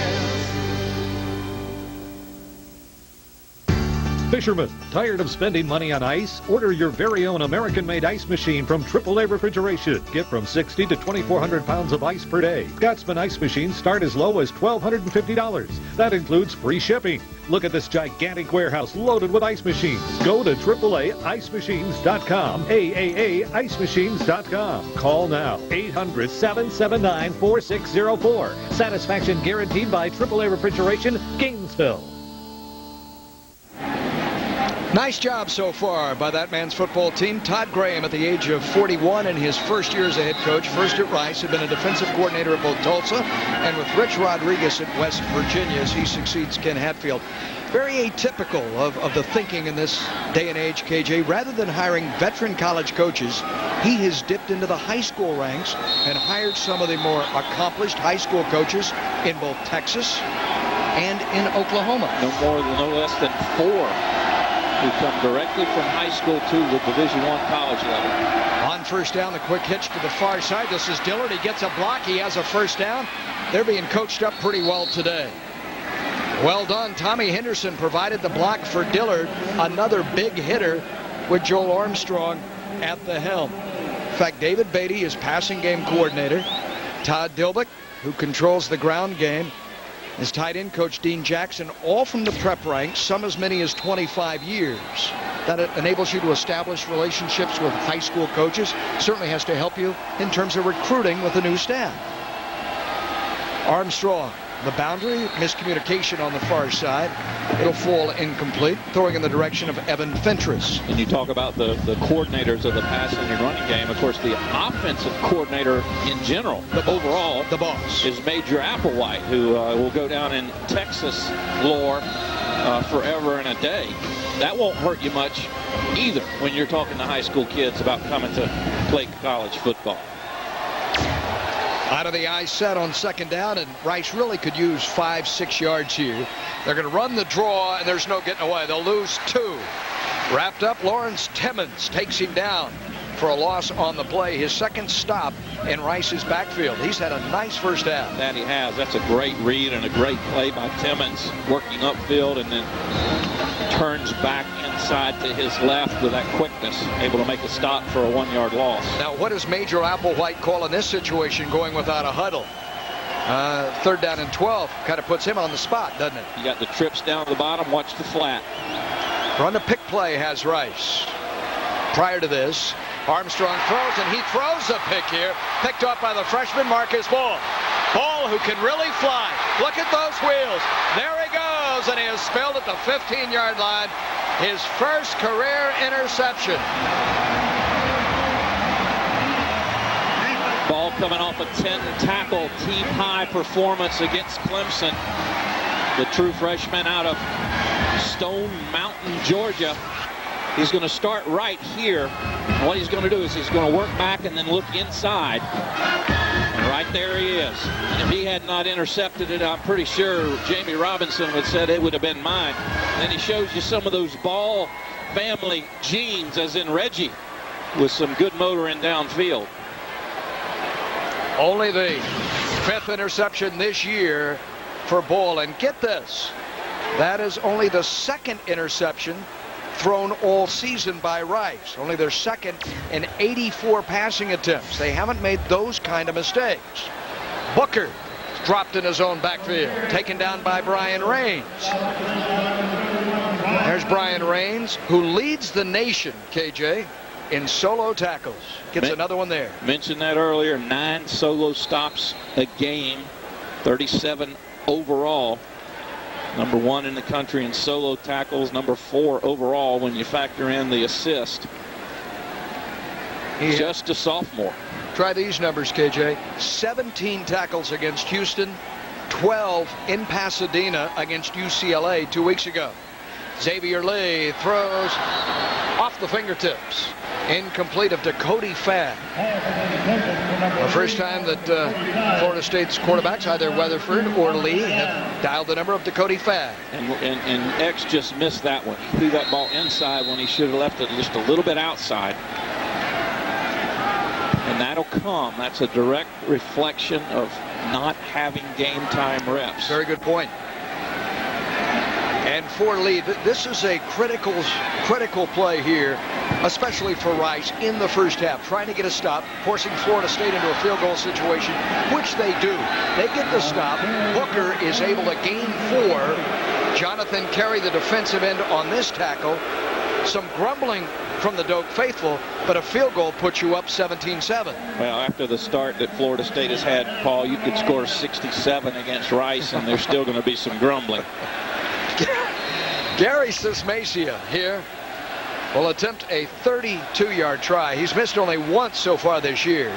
Fishermen, tired of spending money on ice? Order your very own American-made ice machine from AAA Refrigeration. Get from 60 to 2,400 pounds of ice per day. Scotsman ice machines start as low as $1,250. That includes free shipping. Look at this gigantic warehouse loaded with ice machines. Go to AAAicemachines.com. AAAicemachines.com. Call now. 800-779-4604. Satisfaction guaranteed by AAA Refrigeration, Gainesville. Nice job so far by that man's football team. Todd Graham, at the age of 41 in his first year as a head coach, first at Rice, had been a defensive coordinator at both Tulsa and with Rich Rodriguez at West Virginia as he succeeds Ken Hatfield. Very atypical of the thinking in this day and age, KJ. Rather than hiring veteran college coaches, he has dipped into the high school ranks and hired some of the more accomplished high school coaches in both Texas and in Oklahoma. No less than 4 who come directly from high school to the Division I college level. On first down, the quick hitch to the far side. This is Dillard. He gets a block. He has a first down. They're being coached up pretty well today. Well done. Tommy Henderson provided the block for Dillard. Another big hitter with Joel Armstrong at the helm. In fact, David Beatty is passing game coordinator. Todd Dilbeck, who controls the ground game, his tight end coach Dean Jackson, all from the prep ranks, some as many as 25 years. That enables you to establish relationships with high school coaches. Certainly has to help you in terms of recruiting with a new staff. Armstrong, the boundary, miscommunication on the far side. It'll fall incomplete, throwing in the direction of Evan Fentress. And you talk about the coordinators of the passing and running game. Of course, the offensive coordinator in general, overall, the boss, is Major Applewhite, who will go down in Texas lore forever and a day. That won't hurt you much either when you're talking to high school kids about coming to play college football. Out of the eye set on second down, and Rice really could use 5-6 yards here. They're going to run the draw, and there's no getting away. They'll lose 2. Wrapped up, Lawrence Timmons takes him down for a loss on the play. His second stop in Rice's backfield. He's had a nice first half. That he has. That's a great read and a great play by Timmons, working upfield and then turns back inside to his left with that quickness, able to make a stop for a 1-yard loss. Now, what does Major Applewhite call in this situation, going without a huddle? Third down and 12 kind of puts him on the spot, doesn't it? You got the trips down to the bottom. Watch the flat. Run the pick play has Rice. Prior to this, Armstrong throws, and he throws a pick here. Picked up by the freshman Marcus Ball. Ball, who can really fly. Look at those wheels. There he goes, and he is spilled at the 15-yard line. His first career interception. Ball coming off a 10-tackle team-high performance against Clemson. The true freshman out of Stone Mountain, Georgia. He's going to start right here. And what he's going to do is he's going to work back and then look inside. And right there he is. And if he had not intercepted it, I'm pretty sure Jamie Robinson would have said it would have been mine. And then he shows you some of those Ball family genes, as in Reggie, with some good motoring downfield. Only the 5th interception this year for Ball. And get this, that is only the 2nd interception thrown all season by Rice. Only their 2nd in 84 passing attempts. They haven't made those kind of mistakes. Booker dropped in his own backfield, taken down by Brian Raines. There's Brian Raines, who leads the nation, KJ, in solo tackles. Gets another one there. Mentioned that earlier, 9 solo stops a game, 37 overall. Number 1 in the country in solo tackles, number 4 overall when you factor in the assist. He's just a sophomore. Try these numbers, KJ. 17 tackles against Houston, 12 in Pasadena against UCLA 2 weeks ago. Xavier Lee throws off the fingertips. incomplete of Dakota Fad. The first time that Florida State's quarterbacks, either Weatherford or Lee, have dialed the number of Dakota Fad. And X just missed that one. He threw that ball inside when he should have left it just a little bit outside. And that'll come. That's a direct reflection of not having game time reps. Very good point. And for Lee, this is a critical play here, especially for Rice in the first half, trying to get a stop, forcing Florida State into a field goal situation, which they do. They get the stop. Booker is able to gain 4. Jonathan Carey, the defensive end, on this tackle. Some grumbling from the Doak faithful, but a field goal puts you up 17-7. Well, after the start that Florida State has had, Paul, you could score 67 against Rice, and there's still going to be some grumbling. Gary Sismacia here will attempt a 32-yard try. He's missed only once so far this year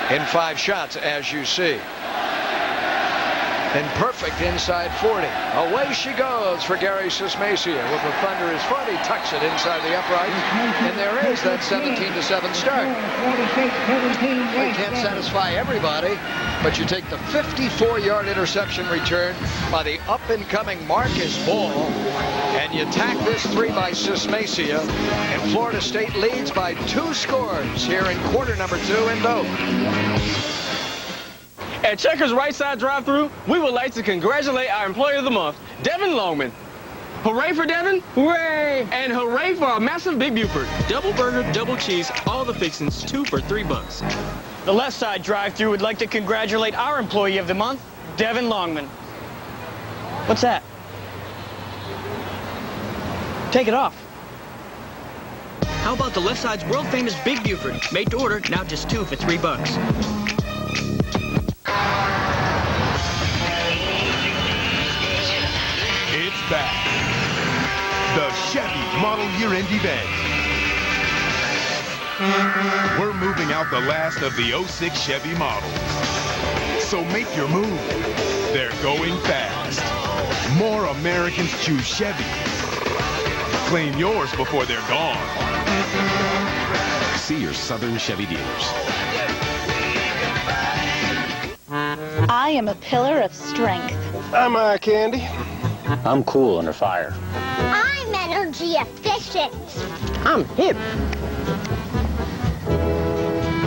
in 5 shots, as you see. And perfect inside 40. Away she goes for Gary Sismacia with a thunderous foot. He tucks it inside the upright. And there is that 17-7 start. Well, you can't satisfy everybody, but you take the 54-yard interception return by the up-and-coming Marcus Ball, and you tack this 3 by Sismacia, and Florida State leads by 2 scores here in quarter number 2 in Doak. At Checkers Right Side Drive-Thru, we would like to congratulate our Employee of the Month, Devin Longman. Hooray for Devin! Hooray! And hooray for our massive Big Buford. Double burger, double cheese, all the fixings, 2 for $3. The Left Side Drive-Thru would like to congratulate our Employee of the Month, Devin Longman. What's that? Take it off. How about the Left Side's world-famous Big Buford? Made to order, now just 2 for $3. It's back. The Chevy Model Year-End Event. We're moving out the last of the 06 Chevy models. So make your move. They're going fast. More Americans choose Chevy. Claim yours before they're gone. See your Southern Chevy dealers. I am a pillar of strength. I'm Candy. I'm cool under fire. I'm energy efficient. I'm hip.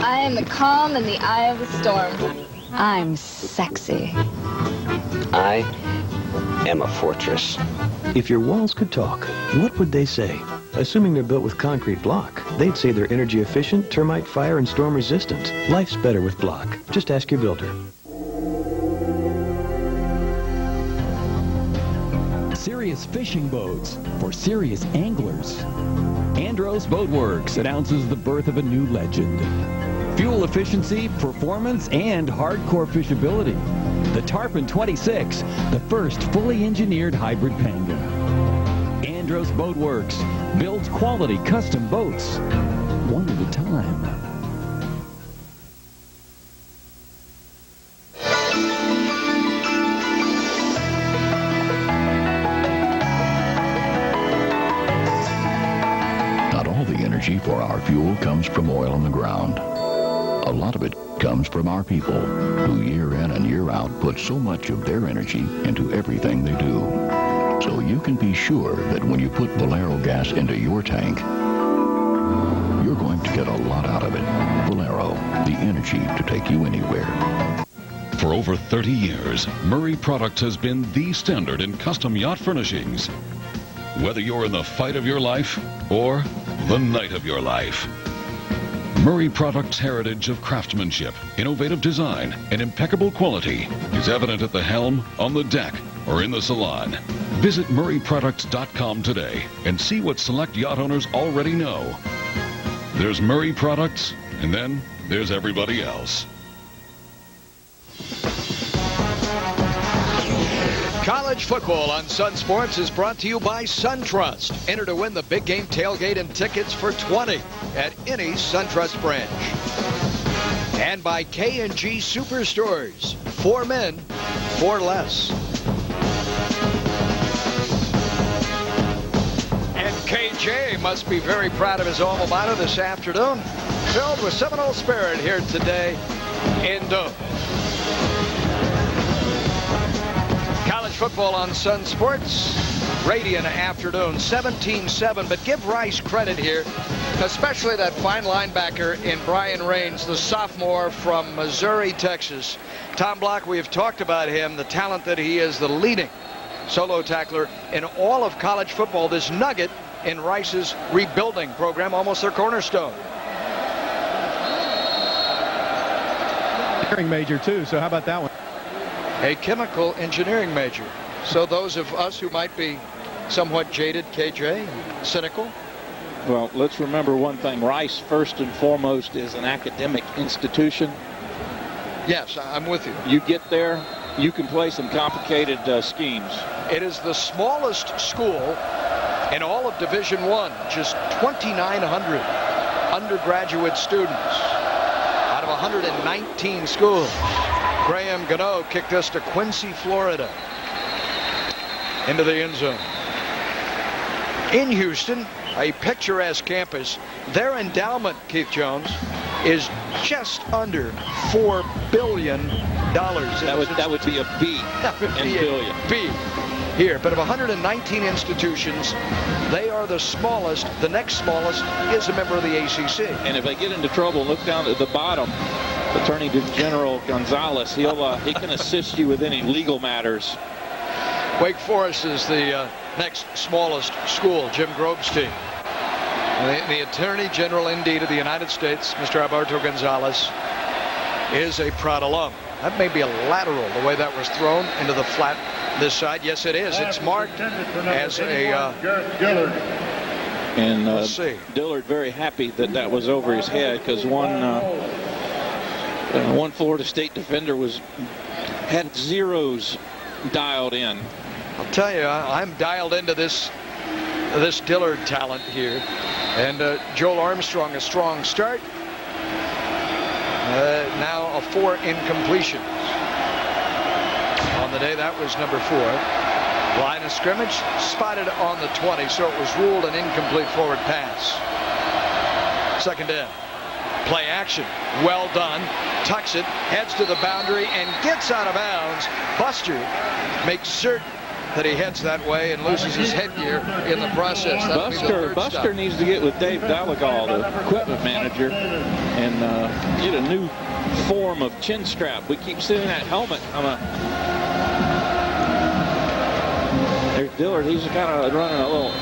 I am the calm in the eye of the storm. I'm sexy. I am a fortress. If your walls could talk, what would they say? Assuming they're built with concrete block, they'd say they're energy efficient, termite, fire, and storm resistant. Life's better with block. Just ask your builder. Serious fishing boats for serious anglers. Andros Boat Works announces the birth of a new legend. Fuel efficiency, performance, and hardcore fishability. The Tarpon 26, the first fully engineered hybrid Panga. Andros Boat Works builds quality custom boats, one at a time. For our fuel comes from oil in the ground. A lot of it comes from our people, who year in and year out put so much of their energy into everything they do. So you can be sure that when you put Valero gas into your tank, you're going to get a lot out of it. Valero, the energy to take you anywhere. For over 30 years, Murray Products has been the standard in custom yacht furnishings. Whether you're in the fight of your life or the night of your life, Murray Products' heritage of craftsmanship, innovative design, and impeccable quality is evident at the helm, on the deck, or in the salon. Visit MurrayProducts.com today and see what select yacht owners already know. There's Murray Products, and then there's everybody else. College football on Sun Sports is brought to you by SunTrust. Enter to win the big game tailgate and tickets for $20 at any SunTrust branch. And by K&G Superstores. 4 men, 4 less. And KJ must be very proud of his alma mater this afternoon. Filled with Seminole spirit here today in Doak. College football on Sun Sports. Radiant afternoon, 17-7. But give Rice credit here, especially that fine linebacker in Brian Raines, the sophomore from Missouri, Texas. Tom Block, we have talked about him, the talent that he is, the leading solo tackler in all of college football. This nugget in Rice's rebuilding program, almost their cornerstone. Engineering major too, so how about that one? A chemical engineering major. So those of us who might be somewhat jaded, KJ, cynical. Well, let's remember one thing. Rice, first and foremost, is an academic institution. Yes, I'm with you. You get there, you can play some complicated schemes. It is the smallest school in all of Division I, just 2,900 undergraduate students out of 119 schools. Graham Gano kicked us to Quincy, Florida, into the end zone. In Houston, a picturesque campus. Their endowment, Keith Jones, is just under $4 billion. That would be a B in billion. B here. But of 119 institutions, they are the smallest. The next smallest is a member of the ACC. And if they get into trouble, look down at the bottom. Attorney General Gonzalez, he can assist you with any legal matters. Wake Forest is the next smallest school, Jim Grobe's team. The Attorney General, indeed, of the United States, Mr. Alberto Gonzalez, is a proud alum. That may be a lateral, the way that was thrown into the flat this side. Yes, it is. It's marked as a... And let's see. Dillard very happy that was over his head, because one Florida State defender had zeros dialed in. I'll tell you, I'm dialed into this Dillard talent here. And Joel Armstrong, a strong start. Now 4 incompletions. On the day, that was number 4. Line of scrimmage spotted on the 20, so it was ruled an incomplete forward pass. Second down. Play action. Well done. Tucks it, heads to the boundary, and gets out of bounds. Buster makes certain that he heads that way and loses his headgear in the process. Buster needs to get with Dave Donegal, the equipment manager, and get a new form of chin strap. We keep seeing that helmet. There's Dillard. He's kind of running a little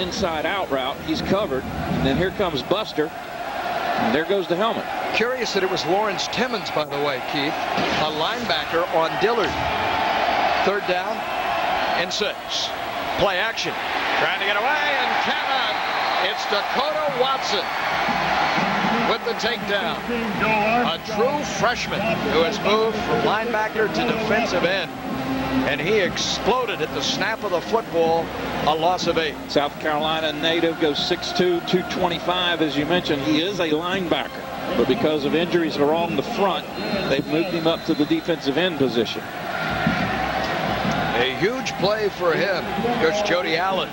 inside-out route. He's covered, and then here comes Buster, and there goes the helmet. Curious that it was Lawrence Timmons, by the way, Keith, a linebacker on Dillard. Third down and 6. Play action. Trying to get away and cannot. It's Dakota Watson with the takedown. A true freshman who has moved from linebacker to defensive end. And he exploded at the snap of the football, a loss of 8. South Carolina native, goes 6'2", 225. As you mentioned, he is a linebacker. But because of injuries along the front, they've moved him up to the defensive end position. A huge play for him. Coach Jody Allen,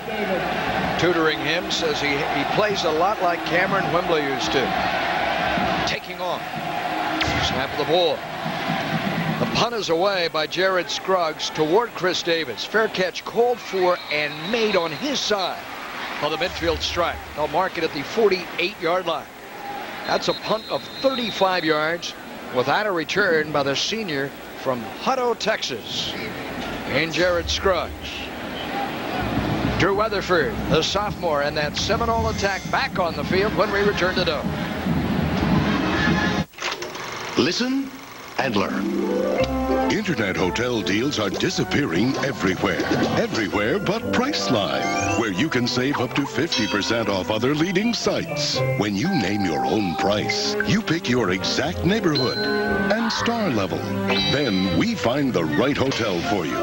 tutoring him, says he plays a lot like Cameron Wembley used to. Taking off. Snap of the ball. The punt is away by Jared Scruggs toward Chris Davis. Fair catch called for and made on his side of the midfield strike. They'll mark it at the 48-yard line. That's a punt of 35 yards without a return by the senior from Hutto, Texas, and Jared Scruggs. Drew Weatherford, the sophomore, and that Seminole attack back on the field when we return to Doak. Listen and learn. Internet hotel deals are disappearing everywhere. Everywhere but Priceline, where you can save up to 50% off other leading sites. When you name your own price, you pick your exact neighborhood and star level. Then we find the right hotel for you.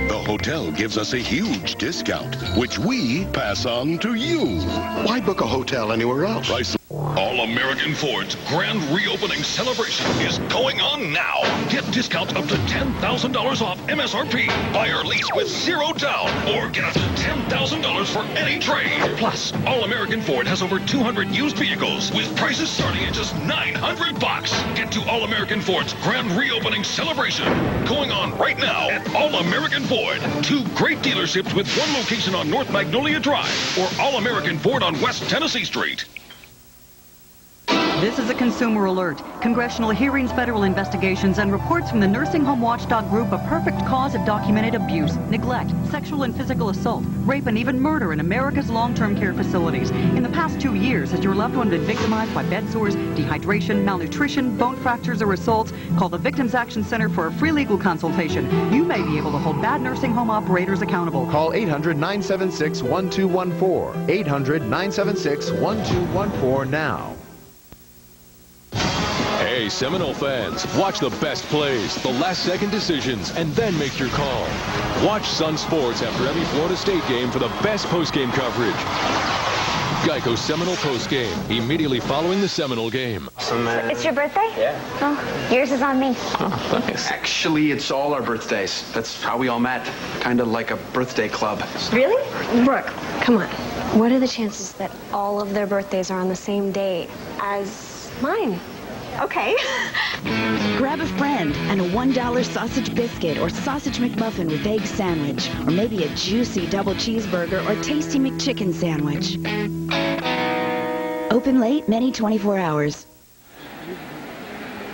The hotel gives us a huge discount, which we pass on to you. Why book a hotel anywhere else? All-American Ford's grand reopening celebration is going on now. Get discounts up to $10,000 off MSRP. Buy or lease with 0 down or get up to $10,000 for any trade. Plus, All-American Ford has over 200 used vehicles with prices starting at just $900. Get to All-American Ford's grand reopening celebration going on right now at All-American Ford. 2 great dealerships with 1 location on North Magnolia Drive or All-American Ford on West Tennessee Street. This is a consumer alert. Congressional hearings, federal investigations, and reports from the Nursing Home Watchdog Group a perfect cause of documented abuse, neglect, sexual and physical assault, rape, and even murder in America's long-term care facilities. In the past 2 years, has your loved one been victimized by bed sores, dehydration, malnutrition, bone fractures, or assaults? Call the Victims Action Center for a free legal consultation. You may be able to hold bad nursing home operators accountable. Call 800-976-1214. 800-976-1214 now. Hey, Seminole fans, watch the best plays, the last-second decisions, and then make your call. Watch Sun Sports after every Florida State game for the best postgame coverage. Geico Seminole postgame, immediately following the Seminole game. It's your birthday? Yeah. Oh, yours is on me. Oh, nice. Actually, it's all our birthdays. That's how we all met. Kind of like a birthday club. Really? Brooke, come on. What are the chances that all of their birthdays are on the same day as mine? Okay. Grab a friend and a $1 sausage biscuit or sausage McMuffin with egg sandwich, or maybe a juicy double cheeseburger or tasty McChicken sandwich. Open late, many 24 hours.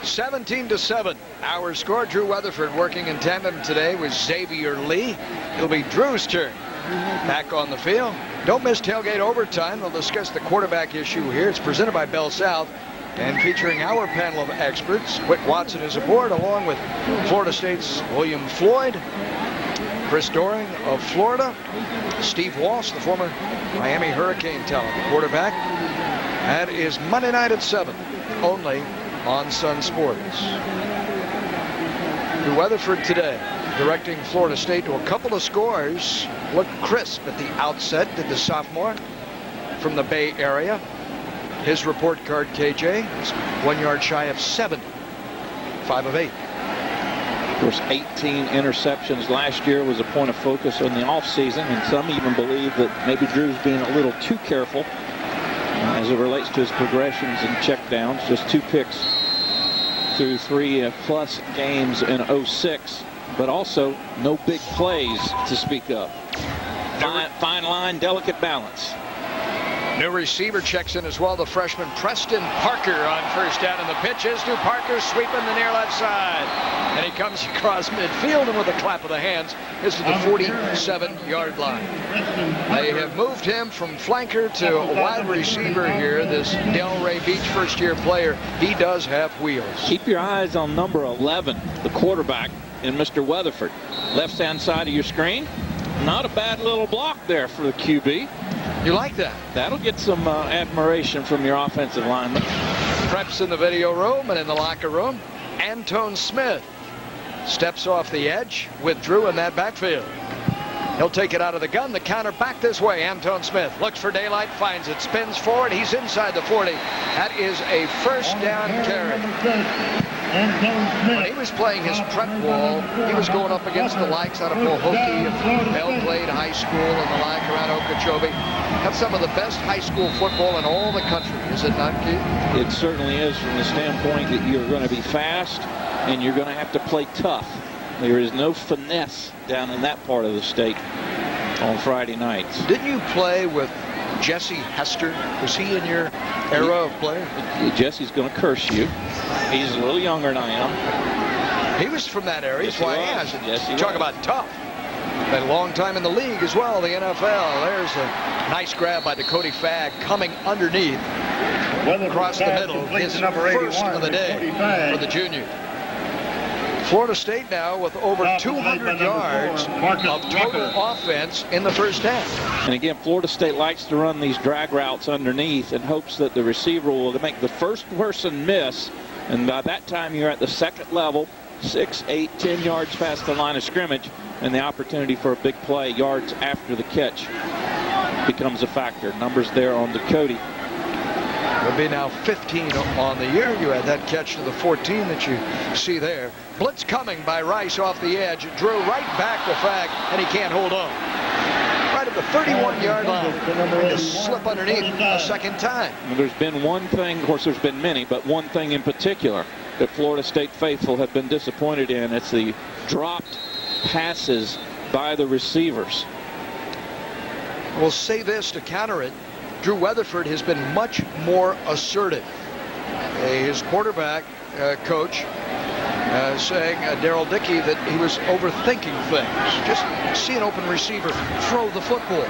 17-7. Our score. Drew Weatherford working in tandem today with Xavier Lee. It'll be Drew's turn back on the field. Don't miss tailgate overtime. We'll discuss the quarterback issue here. It's presented by Bell South and featuring our panel of experts. Whit Watson is aboard, along with Florida State's William Floyd, Chris Doering of Florida, Steve Walsh, the former Miami Hurricane talent, quarterback. That is Monday night at 7, only on Sun Sports. Drew Weatherford today, directing Florida State to a couple of scores. Looked crisp at the outset, did the sophomore from the Bay Area. His report card, KJ, is 1 yard shy of 70. 5 of 8. Of course, 18 interceptions last year was a point of focus in the offseason, and some even believe that maybe Drew's being a little too careful as it relates to his progressions and checkdowns. Just 2 picks through 3+ games in 06, but also no big plays to speak of. Fine line, delicate balance. New receiver checks in as well. The freshman Preston Parker on first down, and the pitch is to Parker, sweeping the near left side. And he comes across midfield, and with a clap of the hands is to the 47-yard line. They have moved him from flanker to wide receiver here, this Delray Beach first-year player. He does have wheels. Keep your eyes on number 11, the quarterback, in Mr. Weatherford. Left-hand side of your screen. Not a bad little block there for the QB. You like that? That'll get some admiration from your offensive lineman. Preps in the video room and in the locker room. Antone Smith steps off the edge with Drew in that backfield. He'll take it out of the gun. The counter back this way. Antone Smith looks for daylight, finds it, spins forward. He's inside the 40. That is a first down carry. When he was playing his prep ball, he was going up against the likes out of Pohoki and Belle Glade High School and the like around Okeechobee. That's some of the best high school football in all the country, is it not, Keith? It certainly is, from the standpoint that you're going to be fast and you're going to have to play tough. There is no finesse down in that part of the state on Friday nights. Didn't you play with Jesse Hester? Was he in your era of play? Jesse's going to curse you. He's a little younger than I am. He was from that area. That's why he has it. Yes, Talk about tough. Been a long time in the league as well, the NFL. There's a nice grab by Dakota Fagg coming underneath. Across the middle. His first of the day for the junior. Florida State now with over 200 yards of total offense in the first half. And again, Florida State likes to run these drag routes underneath and hopes that the receiver will make the first person miss. And by that time, you're at the second level, 6, 8, 10 yards past the line of scrimmage, and the opportunity for a big play yards after the catch becomes a factor. Numbers there on Dakota. It'll be now 15 on the year. You had that catch to the 14 that you see there. Blitz coming by Rice off the edge. Drew right back to Fagg, and he can't hold on. Right at the 31-yard line. To slip underneath a second time. There's been one thing, of course there's been many, but one thing in particular that Florida State faithful have been disappointed in. It's the dropped passes by the receivers. We'll say this to counter it. Drew Weatherford has been much more assertive. His quarterback coach saying, Daryl Dickey, that he was overthinking things. Just see an open receiver, throw the football,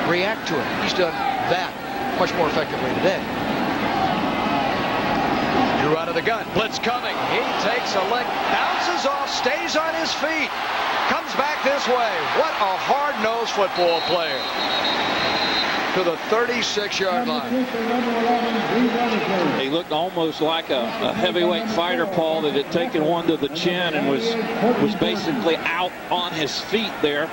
react to it. He's done that much more effectively today. Drew out of the gun, blitz coming. He takes a lick, bounces off, stays on his feet, comes back this way. What a hard-nosed football player. To the 36-yard line. He looked almost like a heavyweight fighter, Paul, that had taken one to the chin and was basically out on his feet there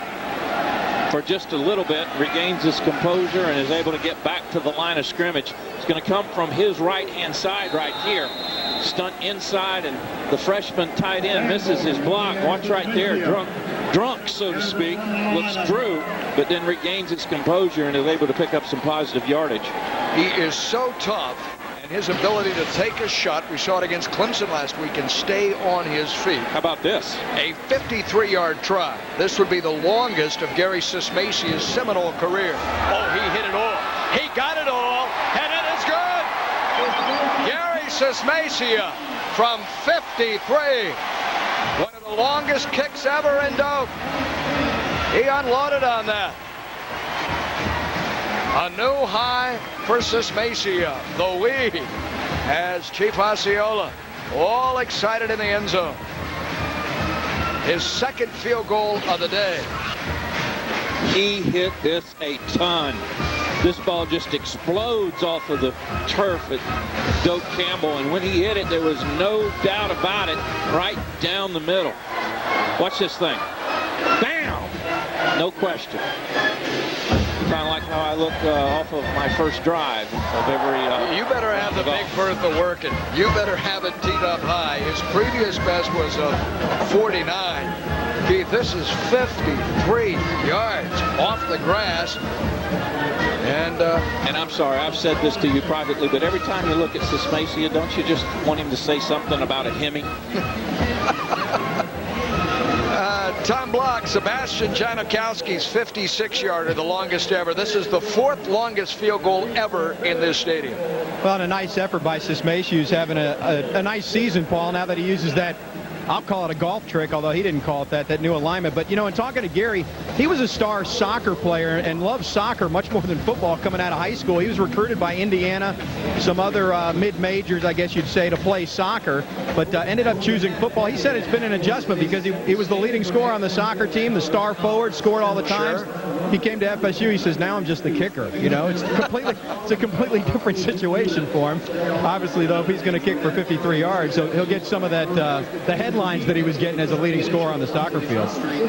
for just a little bit, regains his composure and is able to get back to the line of scrimmage. It's going to come from his right-hand side right here. Stunt inside, and the freshman tight end misses his block. Watch right there, drunk, so to speak, looks through, but then regains his composure and is able to pick up some positive yardage. He is so tough, and his ability to take a shot, we saw it against Clemson last week, and stay on his feet. How about this? A 53-yard try. This would be the longest of Gary Sismasia's Seminole career. Oh, he hit it all. He got it all, and it is good. Gary Sismacia from 53. One of the longest kicks ever in Doak. He unloaded on that. A new high for Sismacia. The we, as Chief Osceola, all excited in the end zone. His second field goal of the day. He hit this a ton. This ball just explodes off of the turf at Doak Campbell, and when he hit it, there was no doubt about it, right down the middle. Watch this thing. Bam! No question. Kind of like how I look off of my first drive of every... You better have the Big Bertha working. You better have it teed up high. His previous best was a 49. Keith, this is 53 yards off the grass. And I'm sorry, I've said this to you privately, but every time you look at Sismacia, don't you just want him to say something about a Hemi? Tom Block, Sebastian Janikowski's 56-yarder, the longest ever. This is the fourth longest field goal ever in this stadium. Well, and a nice effort by Sismacia, who's having a nice season, Paul, now that he uses that, I'll call it a golf trick, although he didn't call it that new alignment. But, you know, in talking to Gary, he was a star soccer player and loved soccer much more than football coming out of high school. He was recruited by Indiana, some other mid-majors, I guess you'd say, to play soccer, but ended up choosing football. He said it's been an adjustment because he was the leading scorer on the soccer team, the star forward, scored all the times. Sure. He came to FSU, he says, now I'm just the kicker. You know, it's a completely different situation for him. Obviously, though, if he's going to kick for 53 yards, so he'll get some of that, the headlines that he was getting as a leading scorer on the soccer field.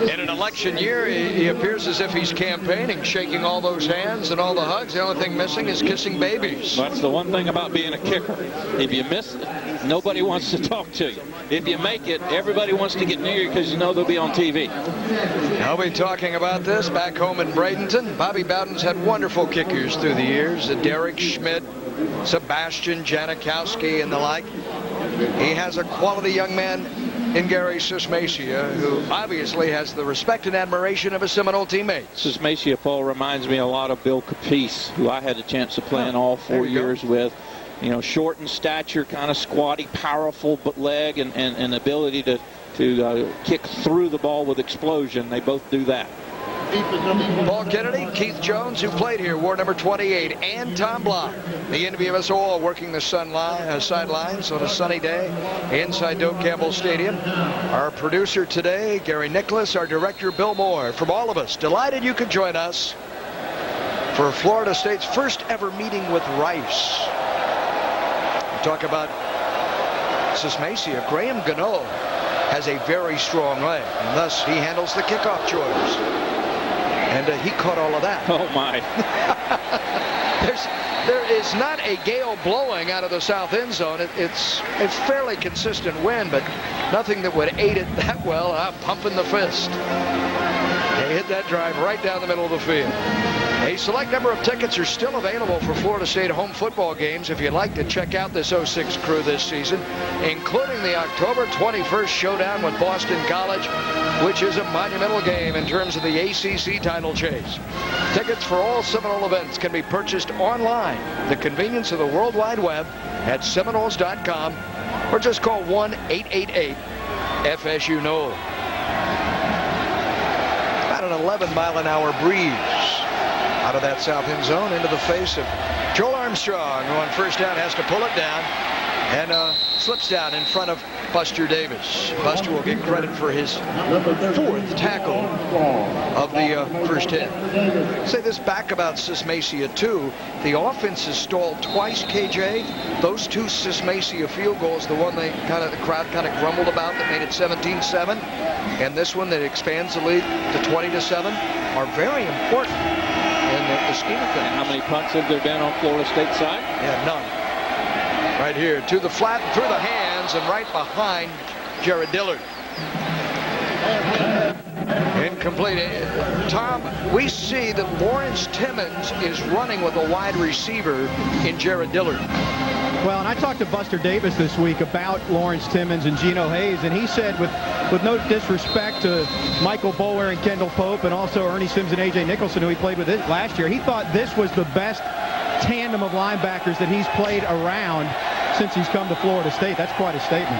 In an election year, he appears as if he's campaigning, shaking all those hands and all the hugs. The only thing missing is kissing babies. That's the one thing about being a kicker. If you miss it, nobody wants to talk to you. If you make it, everybody wants to get near you because you know they'll be on TV. I'll be talking about this back home in Bradenton. Bobby Bowden's had wonderful kickers through the years. Derek Schmidt, Sebastian Janikowski, and the like. He has a quality young man in Gary Sismacia, who obviously has the respect and admiration of his Seminole teammates. Sismacia, Paul, reminds me a lot of Bill Capice, who I had a chance to play in all 4 years with. You know, short in stature, kind of squatty, powerful but leg and ability to kick through the ball with explosion. They both do that. Paul Kennedy, Keith Jones, who played here, wore number 28, and Tom Block. The envy of us all working the sidelines on a sunny day inside Doak Campbell Stadium. Our producer today, Gary Nicholas, our director, Bill Moore. From all of us, delighted you could join us for Florida State's first ever meeting with Rice. We talk about Sismacia. Graham Gano has a very strong leg, and thus he handles the kickoff chores. And he caught all of that. Oh, my. There is not a gale blowing out of the south end zone. It's a fairly consistent wind, but nothing that would aid it that well. Pumping the fist. They hit that drive right down the middle of the field. A select number of tickets are still available for Florida State home football games if you'd like to check out this 06 crew this season, including the October 21st showdown with Boston College, which is a monumental game in terms of the ACC title chase. Tickets for all Seminole events can be purchased online, the convenience of the World Wide Web at Seminoles.com, or just call 1-888-FSU-NOLE. About an 11-mile-an-hour breeze out of that south end zone into the face of Joel Armstrong, who on first down has to pull it down and slips down in front of Buster Davis. Buster will get credit for his 4th tackle of the first hit. Say this back about Sismacia too. The offense has stalled twice, KJ. Those 2 Sismacia field goals, the one the crowd kind of grumbled about that made it 17-7, and this one that expands the lead to 20-7, are very important in the scheme of things. How many punts have there been on Florida State side? Yeah, none. Right here to the flat, through the hands, and right behind Jared Dillard. Incomplete. Tom, we see that Lawrence Timmons is running with a wide receiver in Jared Dillard. Well, and I talked to Buster Davis this week about Lawrence Timmons and Geno Hayes, and he said with no disrespect to Michael Bower and Kendall Pope and also Ernie Sims and A.J. Nicholson, who he played with last year, he thought this was the best tandem of linebackers that he's played around since he's come to Florida State. That's quite a statement.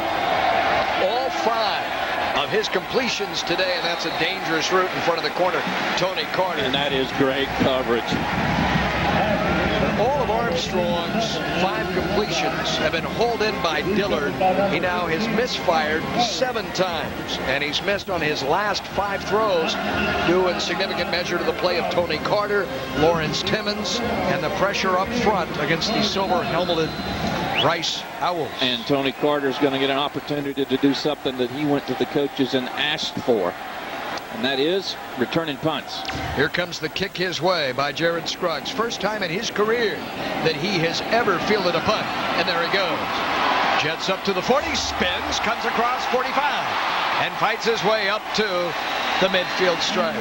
All 5 of his completions today, and that's a dangerous route in front of the corner, Tony Carter. And that is great coverage. All of Armstrong's 5 completions have been hauled in by Dillard. He now has misfired 7 times, and he's missed on his last 5 throws, due in significant measure to the play of Tony Carter, Lawrence Timmons, and the pressure up front against the silver-helmeted Rice Owls. And Tony Carter's going to get an opportunity to do something that he went to the coaches and asked for, and that is returning punts. Here comes the kick his way by Jared Scruggs. First time in his career that he has ever fielded a punt. And there he goes. Jets up to the 40, spins, comes across 45, and fights his way up to the midfield stripe.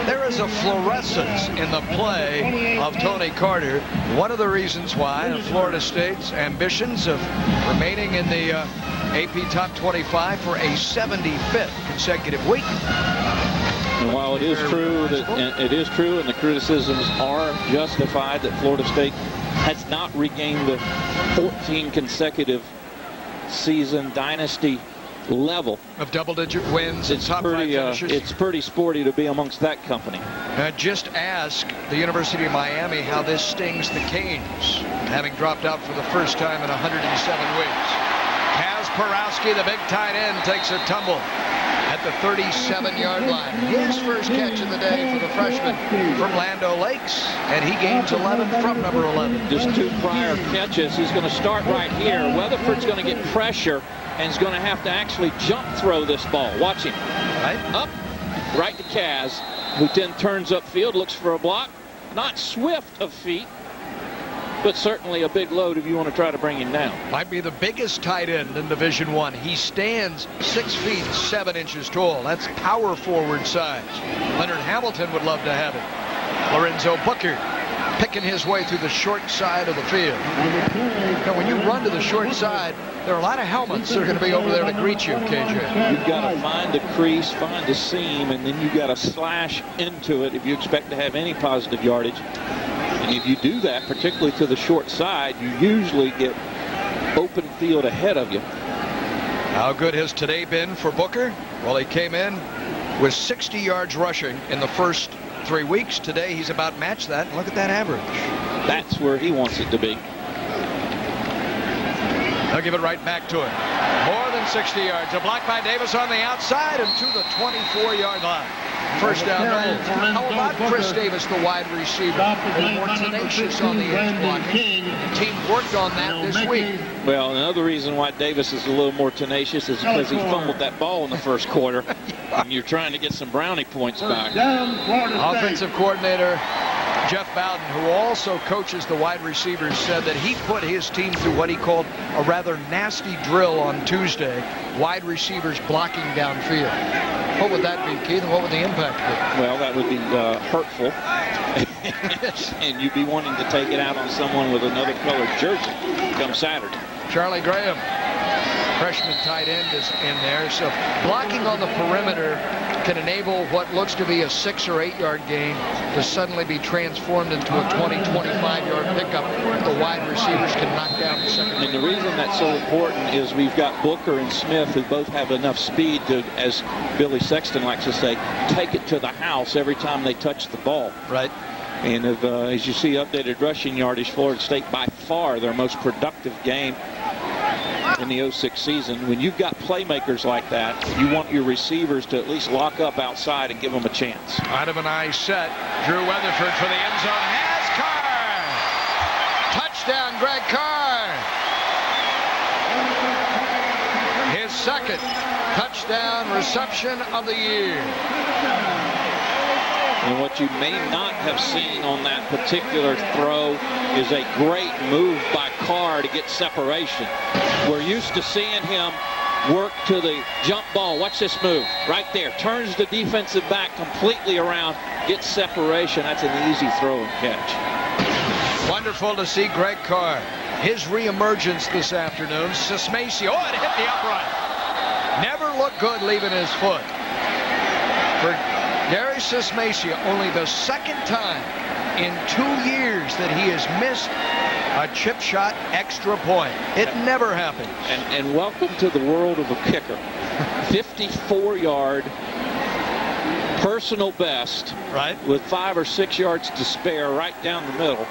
There is a fluorescence in the play of Tony Carter. One of the reasons why Florida State's ambitions of remaining in the AP Top 25 for a 75th consecutive week. And while it is true and the criticisms are justified that Florida State has not regained the 14 consecutive season dynasty level of double-digit wins and top 5 finishes. It's pretty sporty to be amongst that company. Just ask the University of Miami how this stings the Canes, having dropped out for the first time in 107 weeks. Kaz Porowski, the big tight end, takes a tumble at the 37-yard line. His first catch of the day for the freshman from Lando Lakes, and he gains 11 from number 11. Just 2 prior catches. He's going to start right here. Weatherford's going to get pressure and is going to have to actually jump throw this ball. Watch him. Right up, right to Kaz, who then turns upfield, looks for a block. Not swift of feet, but certainly a big load if you want to try to bring him down. Might be the biggest tight end in Division I. He stands 6 feet 7 inches tall. That's power forward size. Leonard Hamilton would love to have it. Lorenzo Booker picking his way through the short side of the field. Now, when you run to the short side, there are a lot of helmets that are going to be over there to greet you, KJ. You've got to find a crease, find a seam, and then you've got to slash into it if you expect to have any positive yardage. And if you do that, particularly to the short side, you usually get open field ahead of you. How good has today been for Booker? Well, he came in with 60 yards rushing in the first 3 weeks. Today, he's about matched that. Look at that average. That's where he wants it to be. They'll give it right back to him. More than 60 yards. A block by Davis on the outside and to the 24-yard line. first down holds. How about Chris Davis, the wide receiver? A little more tenacious on the edge blocking. The team worked on that this week. Well, another reason why Davis is a little more tenacious is because he fumbled that ball in the first quarter. And you're trying to get some brownie points back. Offensive coordinator Jeff Bowden, who also coaches the wide receivers, said that he put his team through what he called a rather nasty drill on Tuesday, wide receivers blocking downfield. What would that be, Keith, and what would the impact be? Well, that would be hurtful. And you'd be wanting to take it out on someone with another colored jersey come Saturday. Charlie Graham, freshman tight end, is in there. So blocking on the perimeter can enable what looks to be a 6 or 8 yard gain to suddenly be transformed into a 20, 25-yard pickup. The wide receivers can knock down the second. And the reason that's so important is we've got Booker and Smith who both have enough speed to, as Billy Sexton likes to say, take it to the house every time they touch the ball. Right. And if, as you see updated rushing yardage, Florida State by far their most productive game in the 06 season. When you've got playmakers like that, you want your receivers to at least lock up outside and give them a chance. Out of an eye set, Drew Weatherford for the end zone. Has Carr! Touchdown, Greg Carr! His second touchdown reception of the year. And what you may not have seen on that particular throw is a great move by Carr to get separation. We're used to seeing him work to the jump ball. Watch this move right there. Turns the defensive back completely around, gets separation. That's an easy throw and catch. Wonderful to see Greg Carr. His reemergence this afternoon. Sismacia, oh, it hit the upright. Never looked good leaving his foot. For Gary Sismacia, only the second time in 2 years that he has missed a chip shot extra point. It never happens. And welcome to the world of a kicker. 54-yard personal best, right, with 5 or 6 yards to spare right down the middle,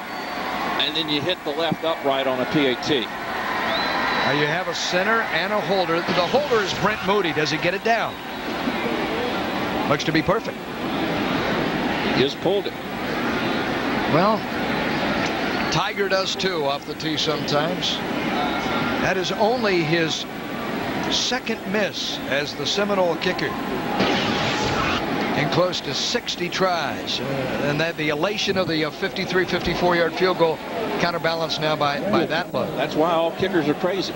and then you hit the left upright on a PAT. Now you have a center and a holder. The holder is Brent Moody. Does he get it down? Looks to be perfect. He just pulled it. Well, Tiger does too off the tee sometimes. That is only his second miss as the Seminole kicker in close to 60 tries. And that the elation of the 53, 54-yard field goal counterbalanced now by that look. That's why all kickers are crazy.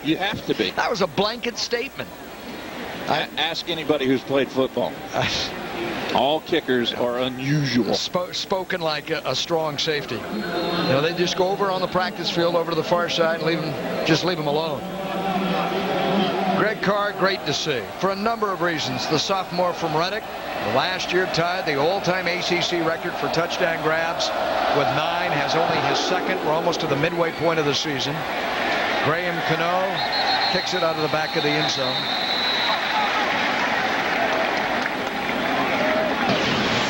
You have to be. That was a blanket statement. Ask anybody who's played football. All kickers are unusual. Spoken like a strong safety. You know, they just go over on the practice field over to the far side and just leave them alone. Greg Carr, great to see for a number of reasons. The sophomore from Reddick, last year tied the all-time ACC record for touchdown grabs with 9, has only his second. We're almost to the midway point of the season. Graham Cano kicks it out of the back of the end zone.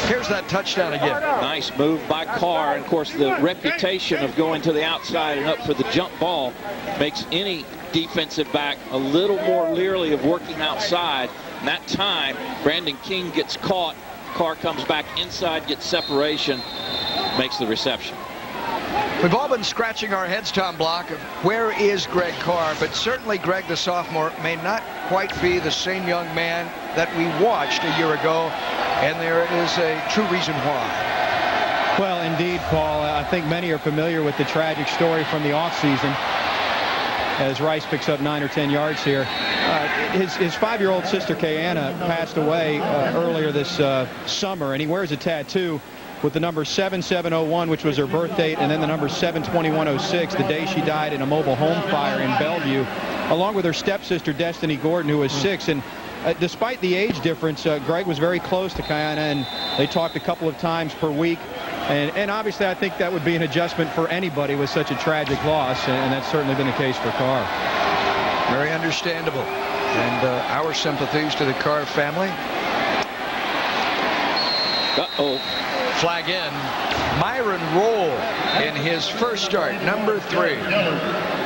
Here's that touchdown again. Nice move by Carr. And of course, the reputation of going to the outside and up for the jump ball makes any defensive back a little more leery of working outside. And that time, Brandon King gets caught. Carr comes back inside, gets separation, makes the reception. We've all been scratching our heads, Tom Block, of where is Greg Carr, but certainly Greg the sophomore may not quite be the same young man that we watched a year ago, and there is a true reason why. Well, indeed, Paul, I think many are familiar with the tragic story from the offseason as Rice picks up 9 or 10 yards here. His 5-year-old sister, Kayana, passed away earlier this summer, and he wears a tattoo with the number 7701, which was her birth date, and then the number 72106, the day she died in a mobile home fire in Bellevue, along with her stepsister, Destiny Gordon, who was 6. And despite the age difference, Greg was very close to Kayana, and they talked a couple of times per week. And obviously, I think that would be an adjustment for anybody with such a tragic loss, and that's certainly been the case for Carr. Very understandable. And our sympathies to the Carr family. Uh-oh. Flag in. Myron Rolle in his first start, number 3.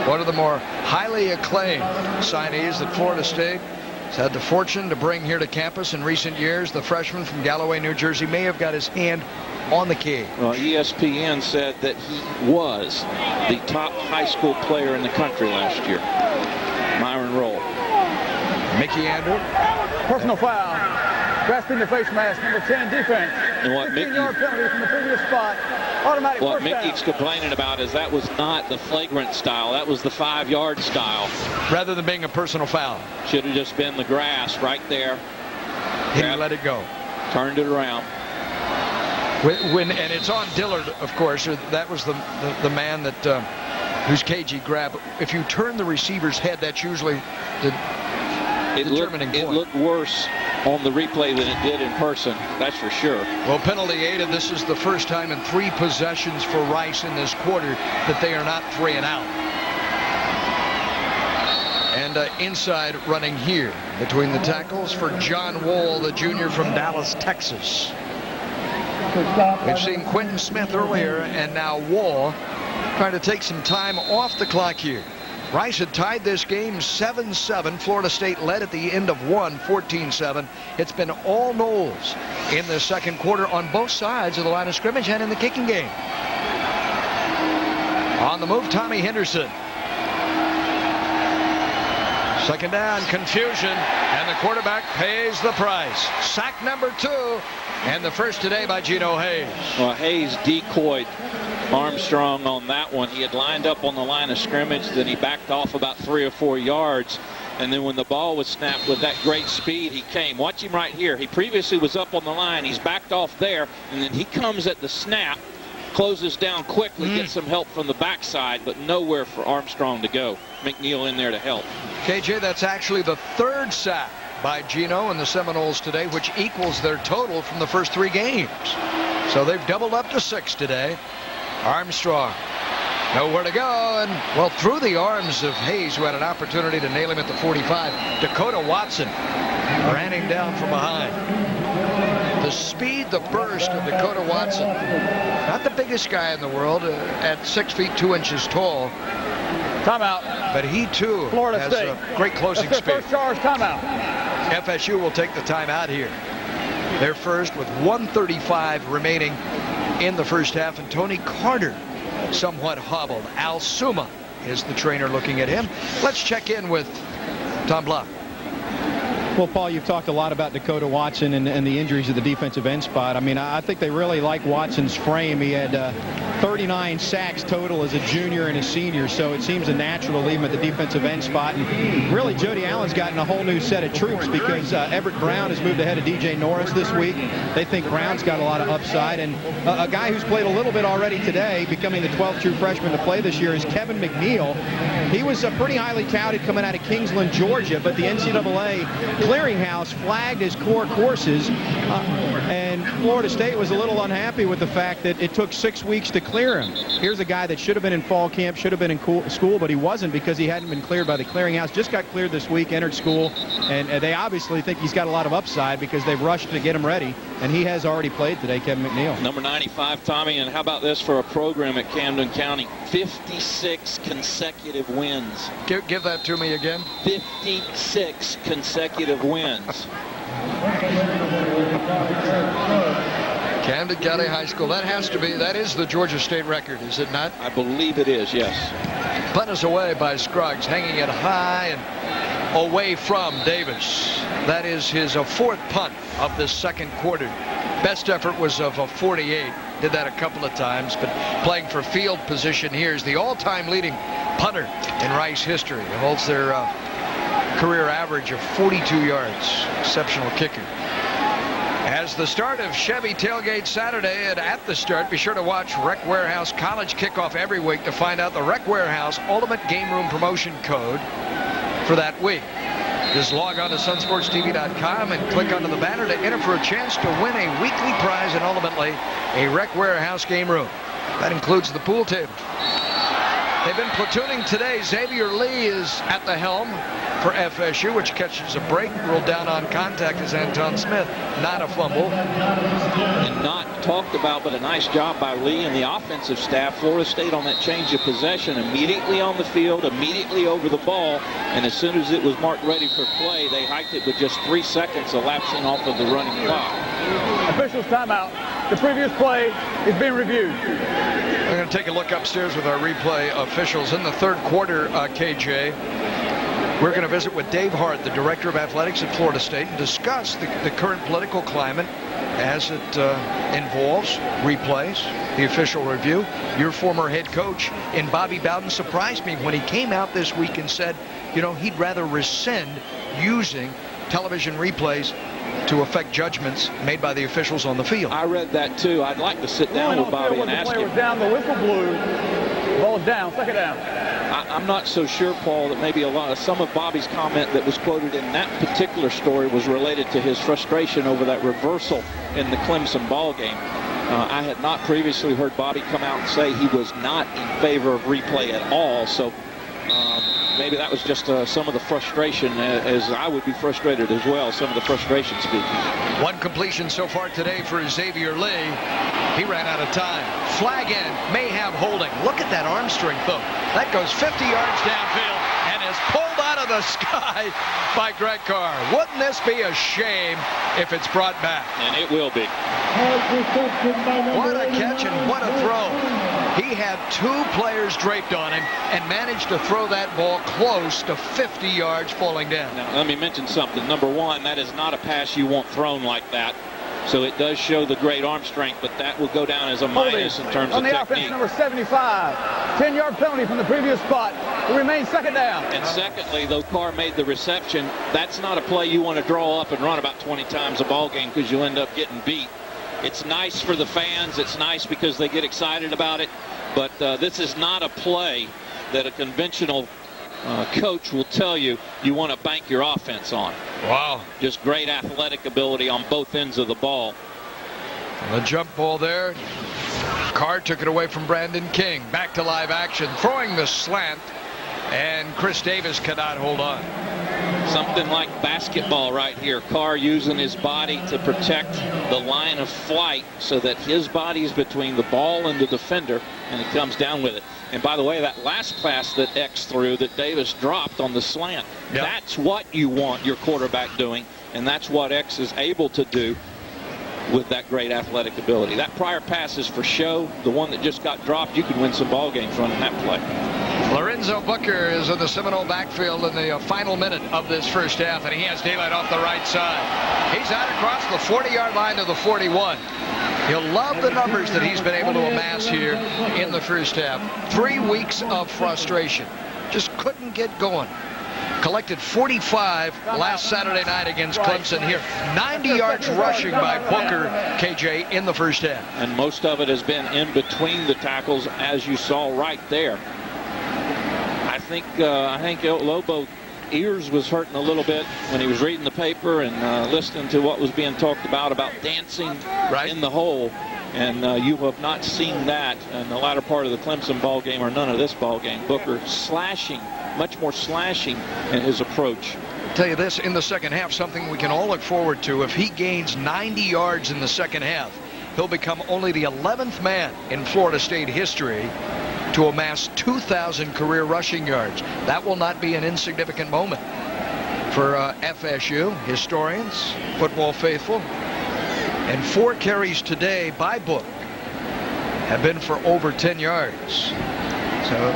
One of the more highly acclaimed signees that Florida State He's had the fortune to bring here to campus in recent years. The freshman from Galloway, New Jersey, may have got his hand on the key. Well, ESPN said that he was the top high school player in the country last year. Myron Rolle. Mickey Andrew. Personal foul. Grasping the face mask, number 10, defense. And what 15-yard penalty from the previous spot. Automatic what first Mickey's down. complaining about is that was not the flagrant style. That was the 5-yard style. Rather than being a personal foul. Should have just been the grass right there. He let it go. Turned it around. And it's on Dillard, of course. That was the man that whose cagey grab. If you turn the receiver's head, that's usually the determining point. It looked worse on the replay than it did in person, that's for sure. Well, penalty aided. This is the first time in 3 possessions for Rice in this quarter that they are not 3 and out. And inside running here between the tackles for John Wall, the junior from Dallas, Texas. We've seen Quentin Smith earlier, and now Wall trying to take some time off the clock here. Rice had tied this game 7-7. Florida State led at the end of one, 14-7. It's been all Noles in the second quarter on both sides of the line of scrimmage and in the kicking game. On the move, Tommy Henderson. Second down, confusion, and the quarterback pays the price. Sack number 2, and the first today by Geno Hayes. Well, Hayes decoyed Armstrong on that one. He had lined up on the line of scrimmage, then he backed off about 3 or 4 yards. And then when the ball was snapped with that great speed, he came. Watch him right here. He previously was up on the line. He's backed off there, and then he comes at the snap, closes down quickly, gets some help from the backside, but nowhere for Armstrong to go. McNeil in there to help. KJ, that's actually the 3rd sack by Geno and the Seminoles today, which equals their total from the first 3 games. So they've doubled up to 6 today. Armstrong, nowhere to go, and well, through the arms of Hayes, who had an opportunity to nail him at the 45. Dakota Watson ran him down from behind. The speed, the burst of Dakota Watson. Not the biggest guy in the world, at 6 feet 2 inches tall. Timeout. But he too Florida has State. a great closing That's speed. their first charge, timeout. FSU will take the timeout here. They're first with 1:35 remaining in the first half, and Tony Carter somewhat hobbled. Al Suma is the trainer looking at him. Let's check in with Tom Block. Well, Paul, you've talked a lot about Dakota Watson and the injuries at the defensive end spot. I mean, I think they really like Watson's frame. He had 39 sacks total as a junior and a senior, so it seems a natural to leave him at the defensive end spot. And really, Jody Allen's gotten a whole new set of troops because Everett Brown has moved ahead of DJ Norris this week. They think Brown's got a lot of upside. And a guy who's played a little bit already today, becoming the 12th true freshman to play this year, is Kevin McNeil. He was pretty highly touted coming out of Kingsland, Georgia, but the NCAA Clearinghouse flagged his core courses, and Florida State was a little unhappy with the fact that it took 6 weeks to clear him. Here's a guy that should have been in fall camp, should have been in school, but he wasn't because he hadn't been cleared by the Clearinghouse. Just got cleared this week, entered school, and they obviously think he's got a lot of upside because they've rushed to get him ready, and he has already played today, Kevin McNeil. Number 95, Tommy, and how about this for a program at Camden County? 56 consecutive wins. Give that to me again. 56 consecutive wins. Camden County High School. That is the Georgia State record, is it not? I believe it is, yes. Punt is away by Scruggs, hanging it high and away from Davis. That is his 4th punt of the second quarter. Best effort was of a 48. Did that a couple of times, but playing for field position here is the all-time leading punter in Rice history. It holds their career average of 42 yards. Exceptional kicker. As the start of Chevy Tailgate Saturday, and at the start, be sure to watch Rec Warehouse College Kickoff every week to find out the Rec Warehouse Ultimate Game Room promotion code for that week. Just log on to sunsportstv.com and click onto the banner to enter for a chance to win a weekly prize and ultimately a Rec Warehouse game room. That includes the pool table. They've been platooning today. Xavier Lee is at the helm for FSU, which catches a break. Ruled down on contact is Anton Smith. Not a fumble. And not talked about, but a nice job by Lee and the offensive staff. Florida State on that change of possession, immediately on the field, immediately over the ball, and as soon as it was marked ready for play, they hiked it with just 3 seconds elapsing off of the running clock. Officials timeout. The previous play is being reviewed. We're going to take a look upstairs with our replay officials. In the third quarter, KJ, we're going to visit with Dave Hart, the director of athletics at Florida State, and discuss the current political climate as it involves replays, the official review. Your former head coach in Bobby Bowden surprised me when he came out this week and said, you know, he'd rather rescind using television replays to affect judgments made by the officials on the field. I read that too. I'd like to sit down with Bobby and ask him. The play was down, the whistle blew, the ball's down, second down. I'm not so sure, Paul, that maybe some of Bobby's comment that was quoted in that particular story was related to his frustration over that reversal in the Clemson ball game. I had not previously heard Bobby come out and say he was not in favor of replay at all, so maybe that was just some of the frustration, as I would be frustrated as well, some of the frustration speaking. One completion so far today for Xavier Lee. He ran out of time. Flag in, may have holding. Look at that arm strength, though. That goes 50 yards downfield and is pulled out of the sky by Greg Carr. Wouldn't this be a shame if it's brought back? And it will be. What a catch and what a throw. He had 2 players draped on him and managed to throw that ball close to 50 yards falling down. Now, let me mention something. Number one, that is not a pass you want thrown like that. So it does show the great arm strength, but that will go down as a minus in terms of technique. On the offense, number 75. 10-yard penalty from the previous spot. It remains second down. And secondly, though Carr made the reception, that's not a play you want to draw up and run about 20 times a ball game because you end up getting beat. It's nice for the fans. It's nice because they get excited about it. But this is not a play that a conventional coach will tell you want to bank your offense on. Wow. Just great athletic ability on both ends of the ball. The jump ball there. Carr took it away from Brandon King. Back to live action. Throwing the slant. And Chris Davis cannot hold on. Something like basketball right here. Carr using his body to protect the line of flight so that his body is between the ball and the defender, and he comes down with it. And by the way, that last pass that X threw that Davis dropped on the slant, that's what you want your quarterback doing, and that's what X is able to do with that great athletic ability. That prior pass is for show. The one that just got dropped, you could win some ball games running that play. Lorenzo Booker is in the Seminole backfield in the final minute of this first half, and he has daylight off the right side. He's out across the 40-yard line to the 41. He'll love the numbers that he's been able to amass here in the first half. 3 weeks of frustration. Just couldn't get going. Collected 45 last Saturday night against Clemson here. 90 yards rushing by Booker, KJ, in the first half. And most of it has been in between the tackles, as you saw right there. I think Lobo ears was hurting a little bit when he was reading the paper and listening to what was being talked about dancing in the hole. And you have not seen that in the latter part of the Clemson ball game or none of this ball game. Booker slashing, much more slashing in his approach. I'll tell you this, in the second half, something we can all look forward to. If he gains 90 yards in the second half, he'll become only the 11th man in Florida State history to amass 2,000 career rushing yards. That will not be an insignificant moment for FSU historians, football faithful. And 4 carries today by Book have been for over 10 yards. So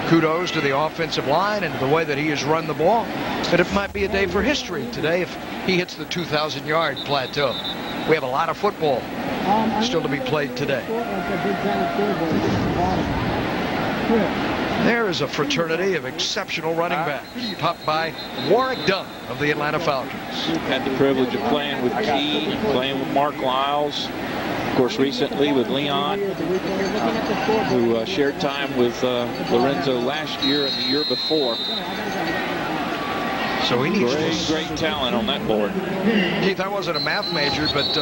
kudos to the offensive line and the way that he has run the ball. But it might be a day for history today if he hits the 2,000-yard plateau. We have a lot of football still to be played today. There is a fraternity of exceptional running backs, topped by Warwick Dunn of the Atlanta Falcons. Had the privilege of playing with Key and playing with Mark Lyles. Of course, recently with Leon, who shared time with Lorenzo last year and the year before. So he needs great talent on that board. Keith, I wasn't a math major, but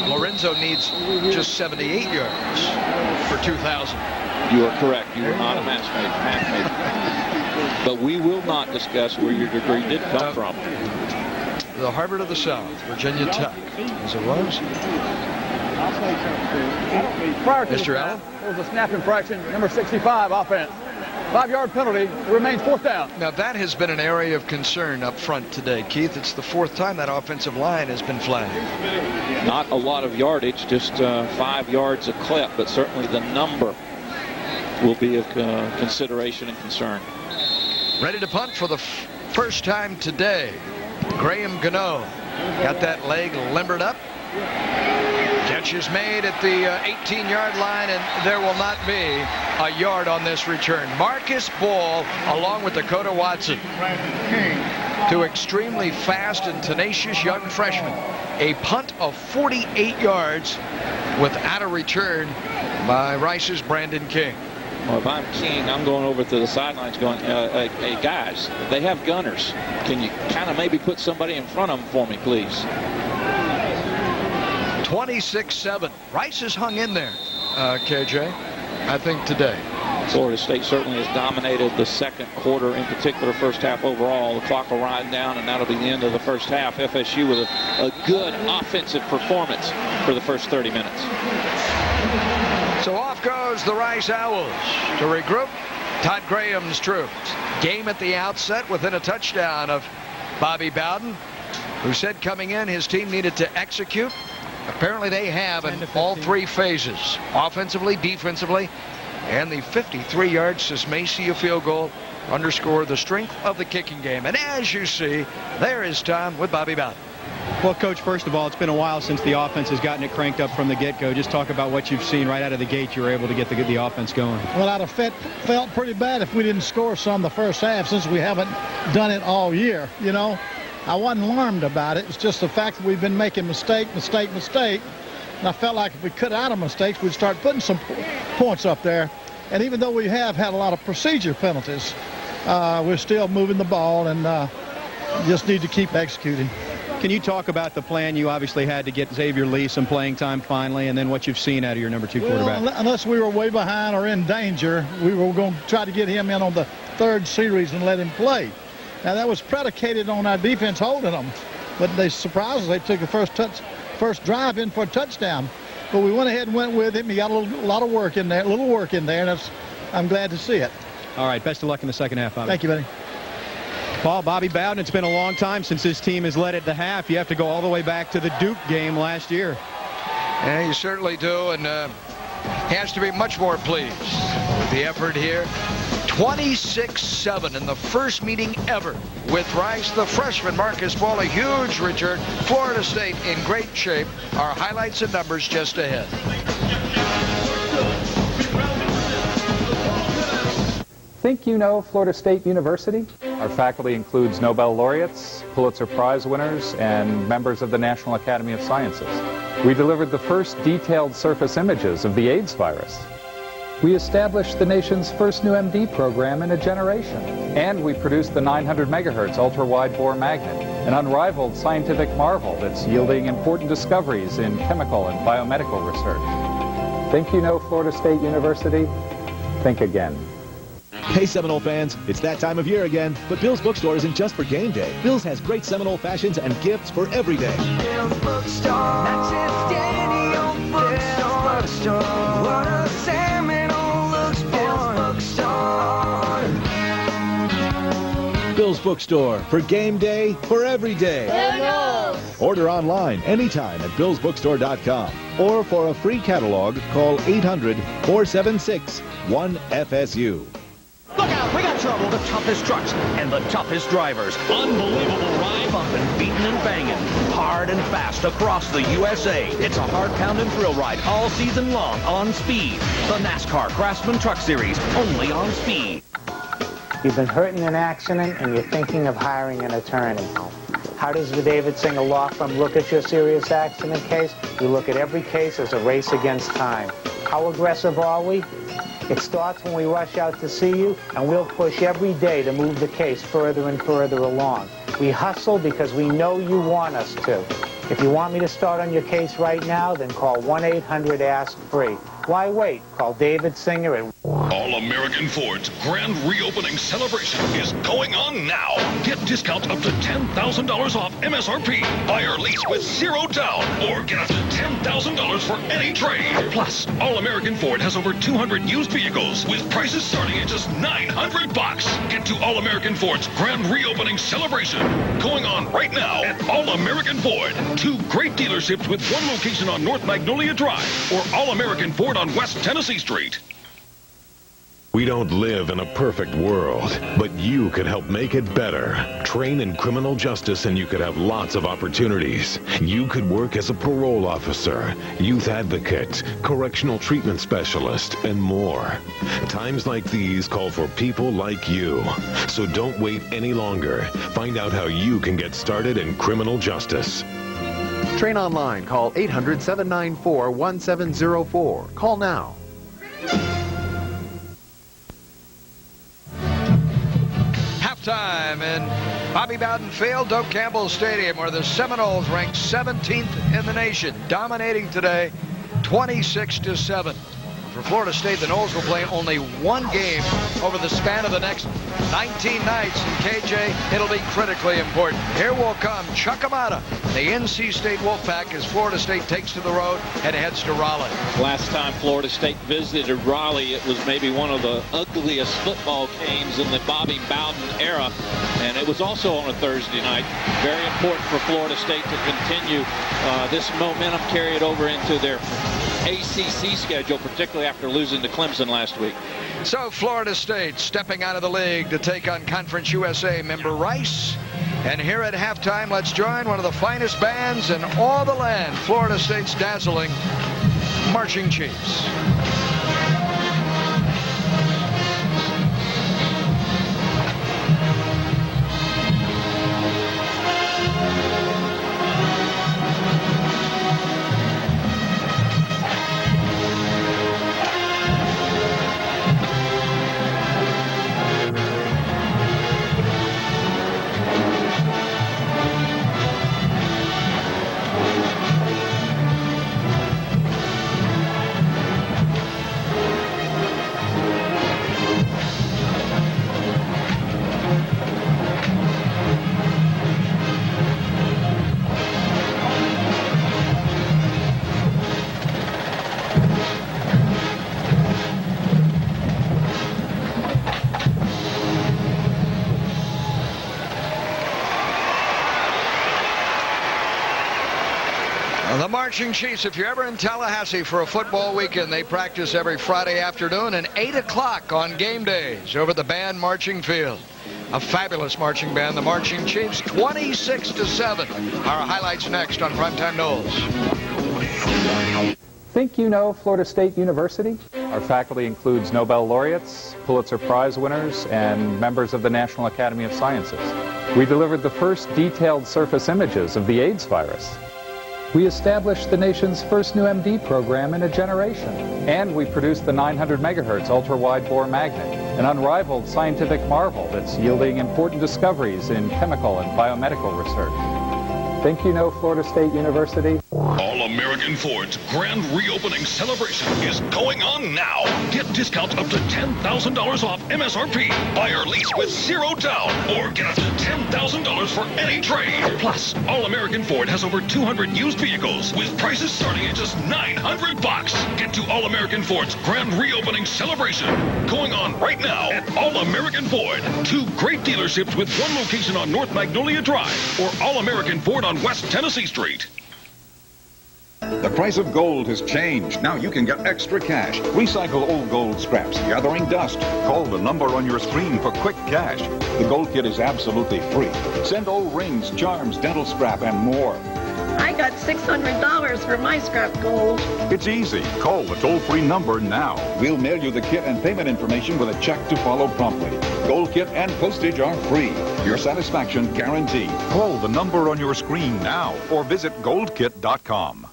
Lorenzo needs just 78 yards for 2,000. You are correct. You are not a math major. But we will not discuss where your degree did come from. The Harvard of the South, Virginia Tech, as it was. Prior to Mr. the Allen? snap, there was a snap infraction, number 65 offense. 5-yard penalty. It remains 4th down. Now, that has been an area of concern up front today, Keith. It's the 4th time that offensive line has been flagged. Not a lot of yardage, just 5 yards a clip, but certainly the number will be of consideration and concern. Ready to punt for the first time today. Graham Gano got that leg limbered up. Catch is made at the 18-yard line, and there will not be a yard on this return. Marcus Ball, along with Dakota Watson, two extremely fast and tenacious young freshmen. A punt of 48 yards without a return by Rice's Brandon King. Well, if I'm King, I'm going over to the sidelines going, hey, guys, they have gunners. Can you kind of maybe put somebody in front of them for me, please? 26-7. Rice has hung in there, KJ, I think today. Florida State certainly has dominated the second quarter, in particular first half overall. The clock will ride down, and that'll be the end of the first half. FSU with a good offensive performance for the first 30 minutes. So off goes the Rice Owls to regroup. Todd Graham's troops. Game at the outset within a touchdown of Bobby Bowden, who said coming in his team needed to execute. Apparently they have in all 3 phases, offensively, defensively, and the 53-yard Sismacia field goal underscore the strength of the kicking game. And as you see, there is Tom with Bobby Bowden. Well, Coach, first of all, it's been a while since the offense has gotten it cranked up from the get-go. Just talk about what you've seen right out of the gate. You were able to get the offense going. Well, I'd have felt pretty bad if we didn't score some the first half, since we haven't done it all year. You know, I wasn't alarmed about it. It's just the fact that we've been making mistake. And I felt like if we cut out of mistakes, we'd start putting some points up there. And even though we have had a lot of procedure penalties, we're still moving the ball and just need to keep executing. Can you talk about the plan you obviously had to get Xavier Lee some playing time finally, and then what you've seen out of your number 2 quarterback? Well, unless we were way behind or in danger, we were going to try to get him in on the 3rd series and let him play. Now, that was predicated on our defense holding them, but they surprised us. They took the first drive in for a touchdown. But we went ahead and went with him. He got a little work in there, and I'm glad to see it. All right, best of luck in the second half, Bobby. Thank you, buddy. Paul, Bobby Bowden, it's been a long time since this team has led at the half. You have to go all the way back to the Duke game last year. Yeah, you certainly do, and has to be much more pleased with the effort here. 26-7 in the first meeting ever with Rice. The freshman Marcus Ball, a huge return. Florida State in great shape. Our highlights and numbers just ahead. Think you know Florida State University? Our faculty includes Nobel laureates, Pulitzer Prize winners, and members of the National Academy of Sciences. We delivered the first detailed surface images of the AIDS virus. We established the nation's first new MD program in a generation. And we produced the 900 megahertz ultra-wide bore magnet, an unrivaled scientific marvel that's yielding important discoveries in chemical and biomedical research. Think you know Florida State University? Think again. Hey Seminole fans, it's that time of year again, but Bill's Bookstore isn't just for game day. Bill's has great Seminole fashions and gifts for every day. Bill's Bookstore, not just any old bookstore. What a Seminole looks for. Bill's Bookstore, for game day, for every day. Order online anytime at billsbookstore.com. Or for a free catalog, call 800-476-1FSU. Look out, we got trouble. The toughest trucks and the toughest drivers. Unbelievable ride, bumping, beating, and banging. Hard and fast across the USA. It's a hard-pounding thrill ride all season long on Speed. The NASCAR Craftsman Truck Series, only on Speed. You've been hurt in an accident and you're thinking of hiring an attorney. How does the David Singer Law Firm look at your serious accident case? We look at every case as a race against time. How aggressive are we? It starts when we rush out to see you, and we'll push every day to move the case further and further along. We hustle because we know you want us to. If you want me to start on your case right now, then call 1-800-ASK-FREE. Why wait? Call David Singer at All-American Ford's grand reopening celebration is going on now. Get discounts up to $10,000 off MSRP. Buy or lease with 0 down, or get up to $10,000 for any trade. Plus, All-American Ford has over 200 used vehicles with prices starting at just $900. Get to All-American Ford's grand reopening celebration, going on right now at All-American Ford. 2 great dealerships with 1 location on North Magnolia Drive, or All-American Ford on West Tennessee Street. We don't live in a perfect world, but you could help make it better. Train in criminal justice and you could have lots of opportunities. You could work as a parole officer, youth advocate, correctional treatment specialist, and more. Times like these call for people like you. So don't wait any longer. Find out how you can get started in criminal justice. Train online. Call 800-794-1704. Call now. Halftime in Bobby Bowden Field, Doak Campbell Stadium, where the Seminoles ranked 17th in the nation, dominating today 26-7. For Florida State, the Noles will play only 1 game over the span of the next 19 nights. And KJ, it'll be critically important. Here will come Chuck Amata, the NC State Wolfpack, as Florida State takes to the road and heads to Raleigh. Last time Florida State visited Raleigh, it was maybe one of the ugliest football games in the Bobby Bowden era, and it was also on a Thursday night. Very important for Florida State to continue this momentum, carry it over into their ACC schedule, particularly after losing to Clemson last week. So Florida State stepping out of the league to take on Conference USA member Rice. And here at halftime, let's join one of the finest bands in all the land, Florida State's dazzling Marching Chiefs. The Marching Chiefs, if you're ever in Tallahassee for a football weekend, they practice every Friday afternoon and 8 o'clock on game days over at the band Marching Field. A fabulous marching band, the Marching Chiefs, 26-7. Our highlights next on Primetime Noles. Think you know Florida State University? Our faculty includes Nobel laureates, Pulitzer Prize winners, and members of the National Academy of Sciences. We delivered the first detailed surface images of the AIDS virus. We established the nation's first new MD program in a generation. And we produced the 900 megahertz ultra-wide bore magnet, an unrivaled scientific marvel that's yielding important discoveries in chemical and biomedical research. Think you know Florida State University? All-American Ford's grand reopening celebration is going on now. Get discounts up to $10,000 off MSRP. Buy or lease with 0 down, or get up to $10,000 for any trade. Plus, All-American Ford has over 200 used vehicles with prices starting at just $900. Get to All-American Ford's grand reopening celebration, going on right now at All-American Ford. 2 great dealerships with 1 location on North Magnolia Drive, or All-American Ford on West Tennessee Street. The price of gold has changed. Now you can get extra cash. Recycle old gold scraps, gathering dust. Call the number on your screen for quick cash. The Gold Kit is absolutely free. Send old rings, charms, dental scrap, and more. I got $600 for my scrap gold. It's easy. Call the toll-free number now. We'll mail you the kit and payment information with a check to follow promptly. Gold Kit and postage are free. Your satisfaction guaranteed. Call the number on your screen now or visit goldkit.com.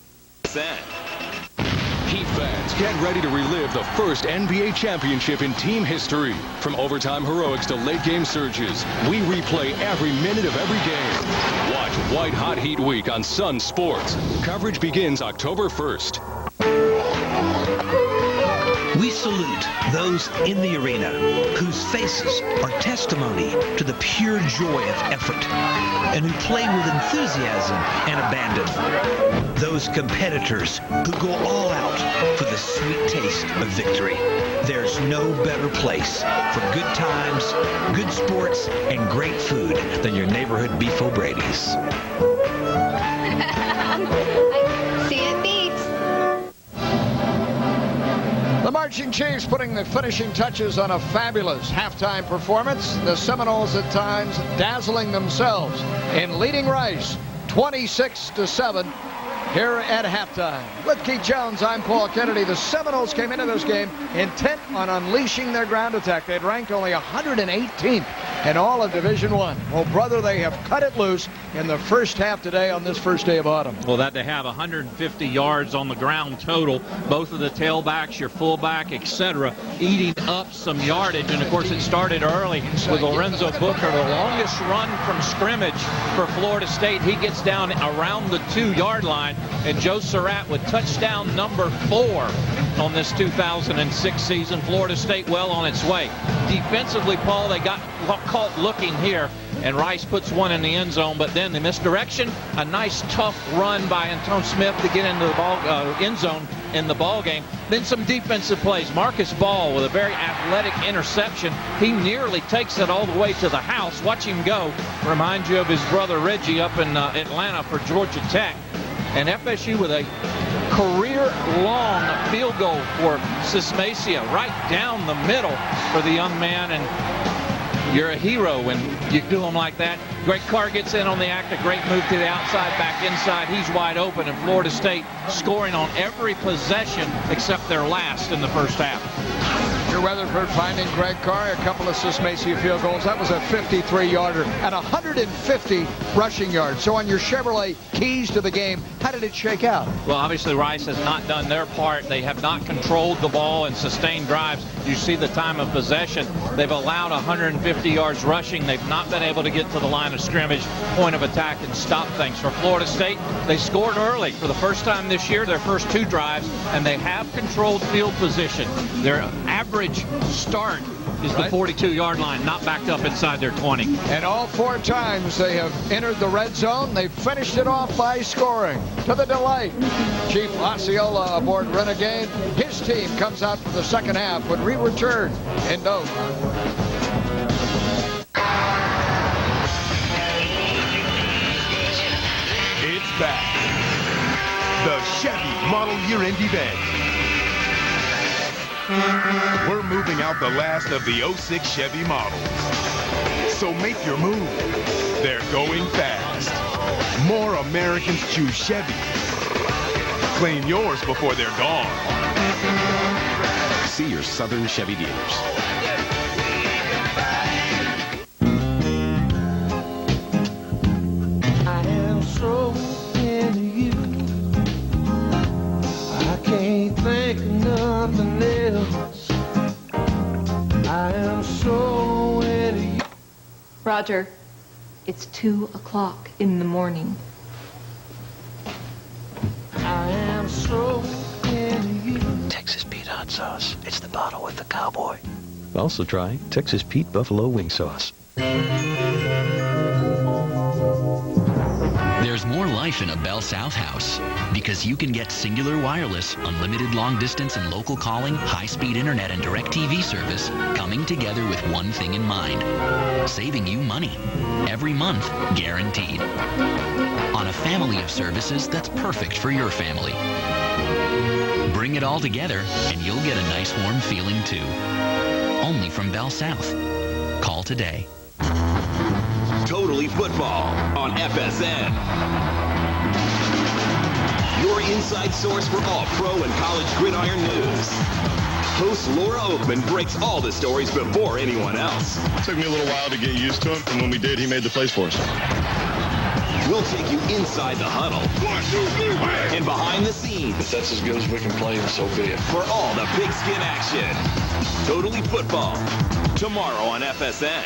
Heat fans, get ready to relive the first NBA championship in team history. From overtime heroics to late-game surges, we replay every minute of every game. Watch White Hot Heat Week on Sun Sports. Coverage begins October 1st. salute those in the arena whose faces are testimony to the pure joy of effort and who play with enthusiasm and abandon. Those competitors who go all out for the sweet taste of victory. There's no better place for good times, good sports, and great food than your neighborhood Beef O'Brady's. See it beats. The Marching Chiefs putting the finishing touches on a fabulous halftime performance. The Seminoles at times dazzling themselves in leading Rice 26-7 here at halftime. With Keith Jones, I'm Paul Kennedy. The Seminoles came into this game intent on unleashing their ground attack. They'd ranked only 118th in all of Division I. Well, brother, they have cut it loose in the first half today on this first day of autumn. Well, that they have 150 yards on the ground total. Both of the tailbacks, your fullback, etc., eating up some yardage. And, of course, it started early with Lorenzo Booker, the longest run from scrimmage for Florida State. He gets down around the 2-yard line. And Joe Surratt with touchdown number 4 on this 2006 season. Florida State well on its way. Defensively, Paul, they got caught looking here, and Rice puts one in the end zone, but then the misdirection, a nice tough run by Antone Smith to get into the end zone in the ball game. Then some defensive plays. Marcus Ball with a very athletic interception. He nearly takes it all the way to the house. Watch him go. Reminds you of his brother Reggie up in Atlanta for Georgia Tech. And FSU with a career-long field goal for Sismacia, right down the middle for the young man. And you're a hero when you do them like that. Greg Carr gets in on the act. A great move to the outside, back inside. He's wide open, and Florida State scoring on every possession except their last in the first half. Your Weatherford finding Greg Carr, a couple of Sismacia field goals. That was a 53-yarder and 150 rushing yards. So on your Chevrolet keys to the game, how did it shake out? Well, obviously Rice has not done their part. They have not controlled the ball and sustained drives. You see the time of possession. They've allowed 150 yards rushing. They've not been able to get to the line of scrimmage, point of attack, and stop things. For Florida State, they scored early for the first time this year, their first 2 drives, and they have controlled field position. Their average start is the 42-yard line, not backed up inside their 20. And all 4 times they have entered the red zone, they finished it off by scoring to the delight. Chief Osceola aboard Renegade. His team comes out for the second half when we return in Doak. It's back. The Chevy Model Year-End Event. We're moving out the last of the 06 Chevy models. So make your move. They're going fast. More Americans choose Chevy. Claim yours before they're gone. See your Southern Chevy dealers. I am so into you. I can't think of nothing else. I am so into you. Roger, it's 2 o'clock in the morning. I am so into you. Texas Pete hot sauce. It's the bottle with the cowboy. Also try Texas Pete Buffalo wing sauce. There's more life in a Bell South house because you can get Singular Wireless, unlimited long distance and local calling, high-speed internet, and DirecTV service coming together with one thing in mind: saving you money every month, guaranteed, on a family of services that's perfect for your family. Bring it all together and you'll get a nice warm feeling too. Only from Bell South. Call today. Totally Football on FSN. Your inside source for all pro and college gridiron news. Host Laura Oakman breaks all the stories before anyone else. Took me a little while to get used to him, and when we did, he made the plays for us. We'll take you inside the huddle and behind the scenes. If that's as good as we can play, so be it. For all the pigskin action. Totally Football. Tomorrow on FSN.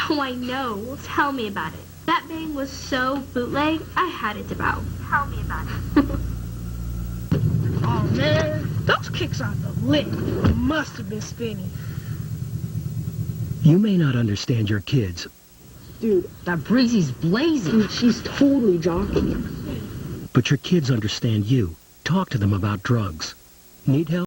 Oh, I know. Tell me about it. That bang was so bootleg, I had it devout. Tell me about it. Oh, man. Those kicks are the lick. Must have been spinning. You may not understand your kids. Dude, that Breezy's blazing. Dude, she's totally jockeying. But your kids understand you. Talk to them about drugs. Need help?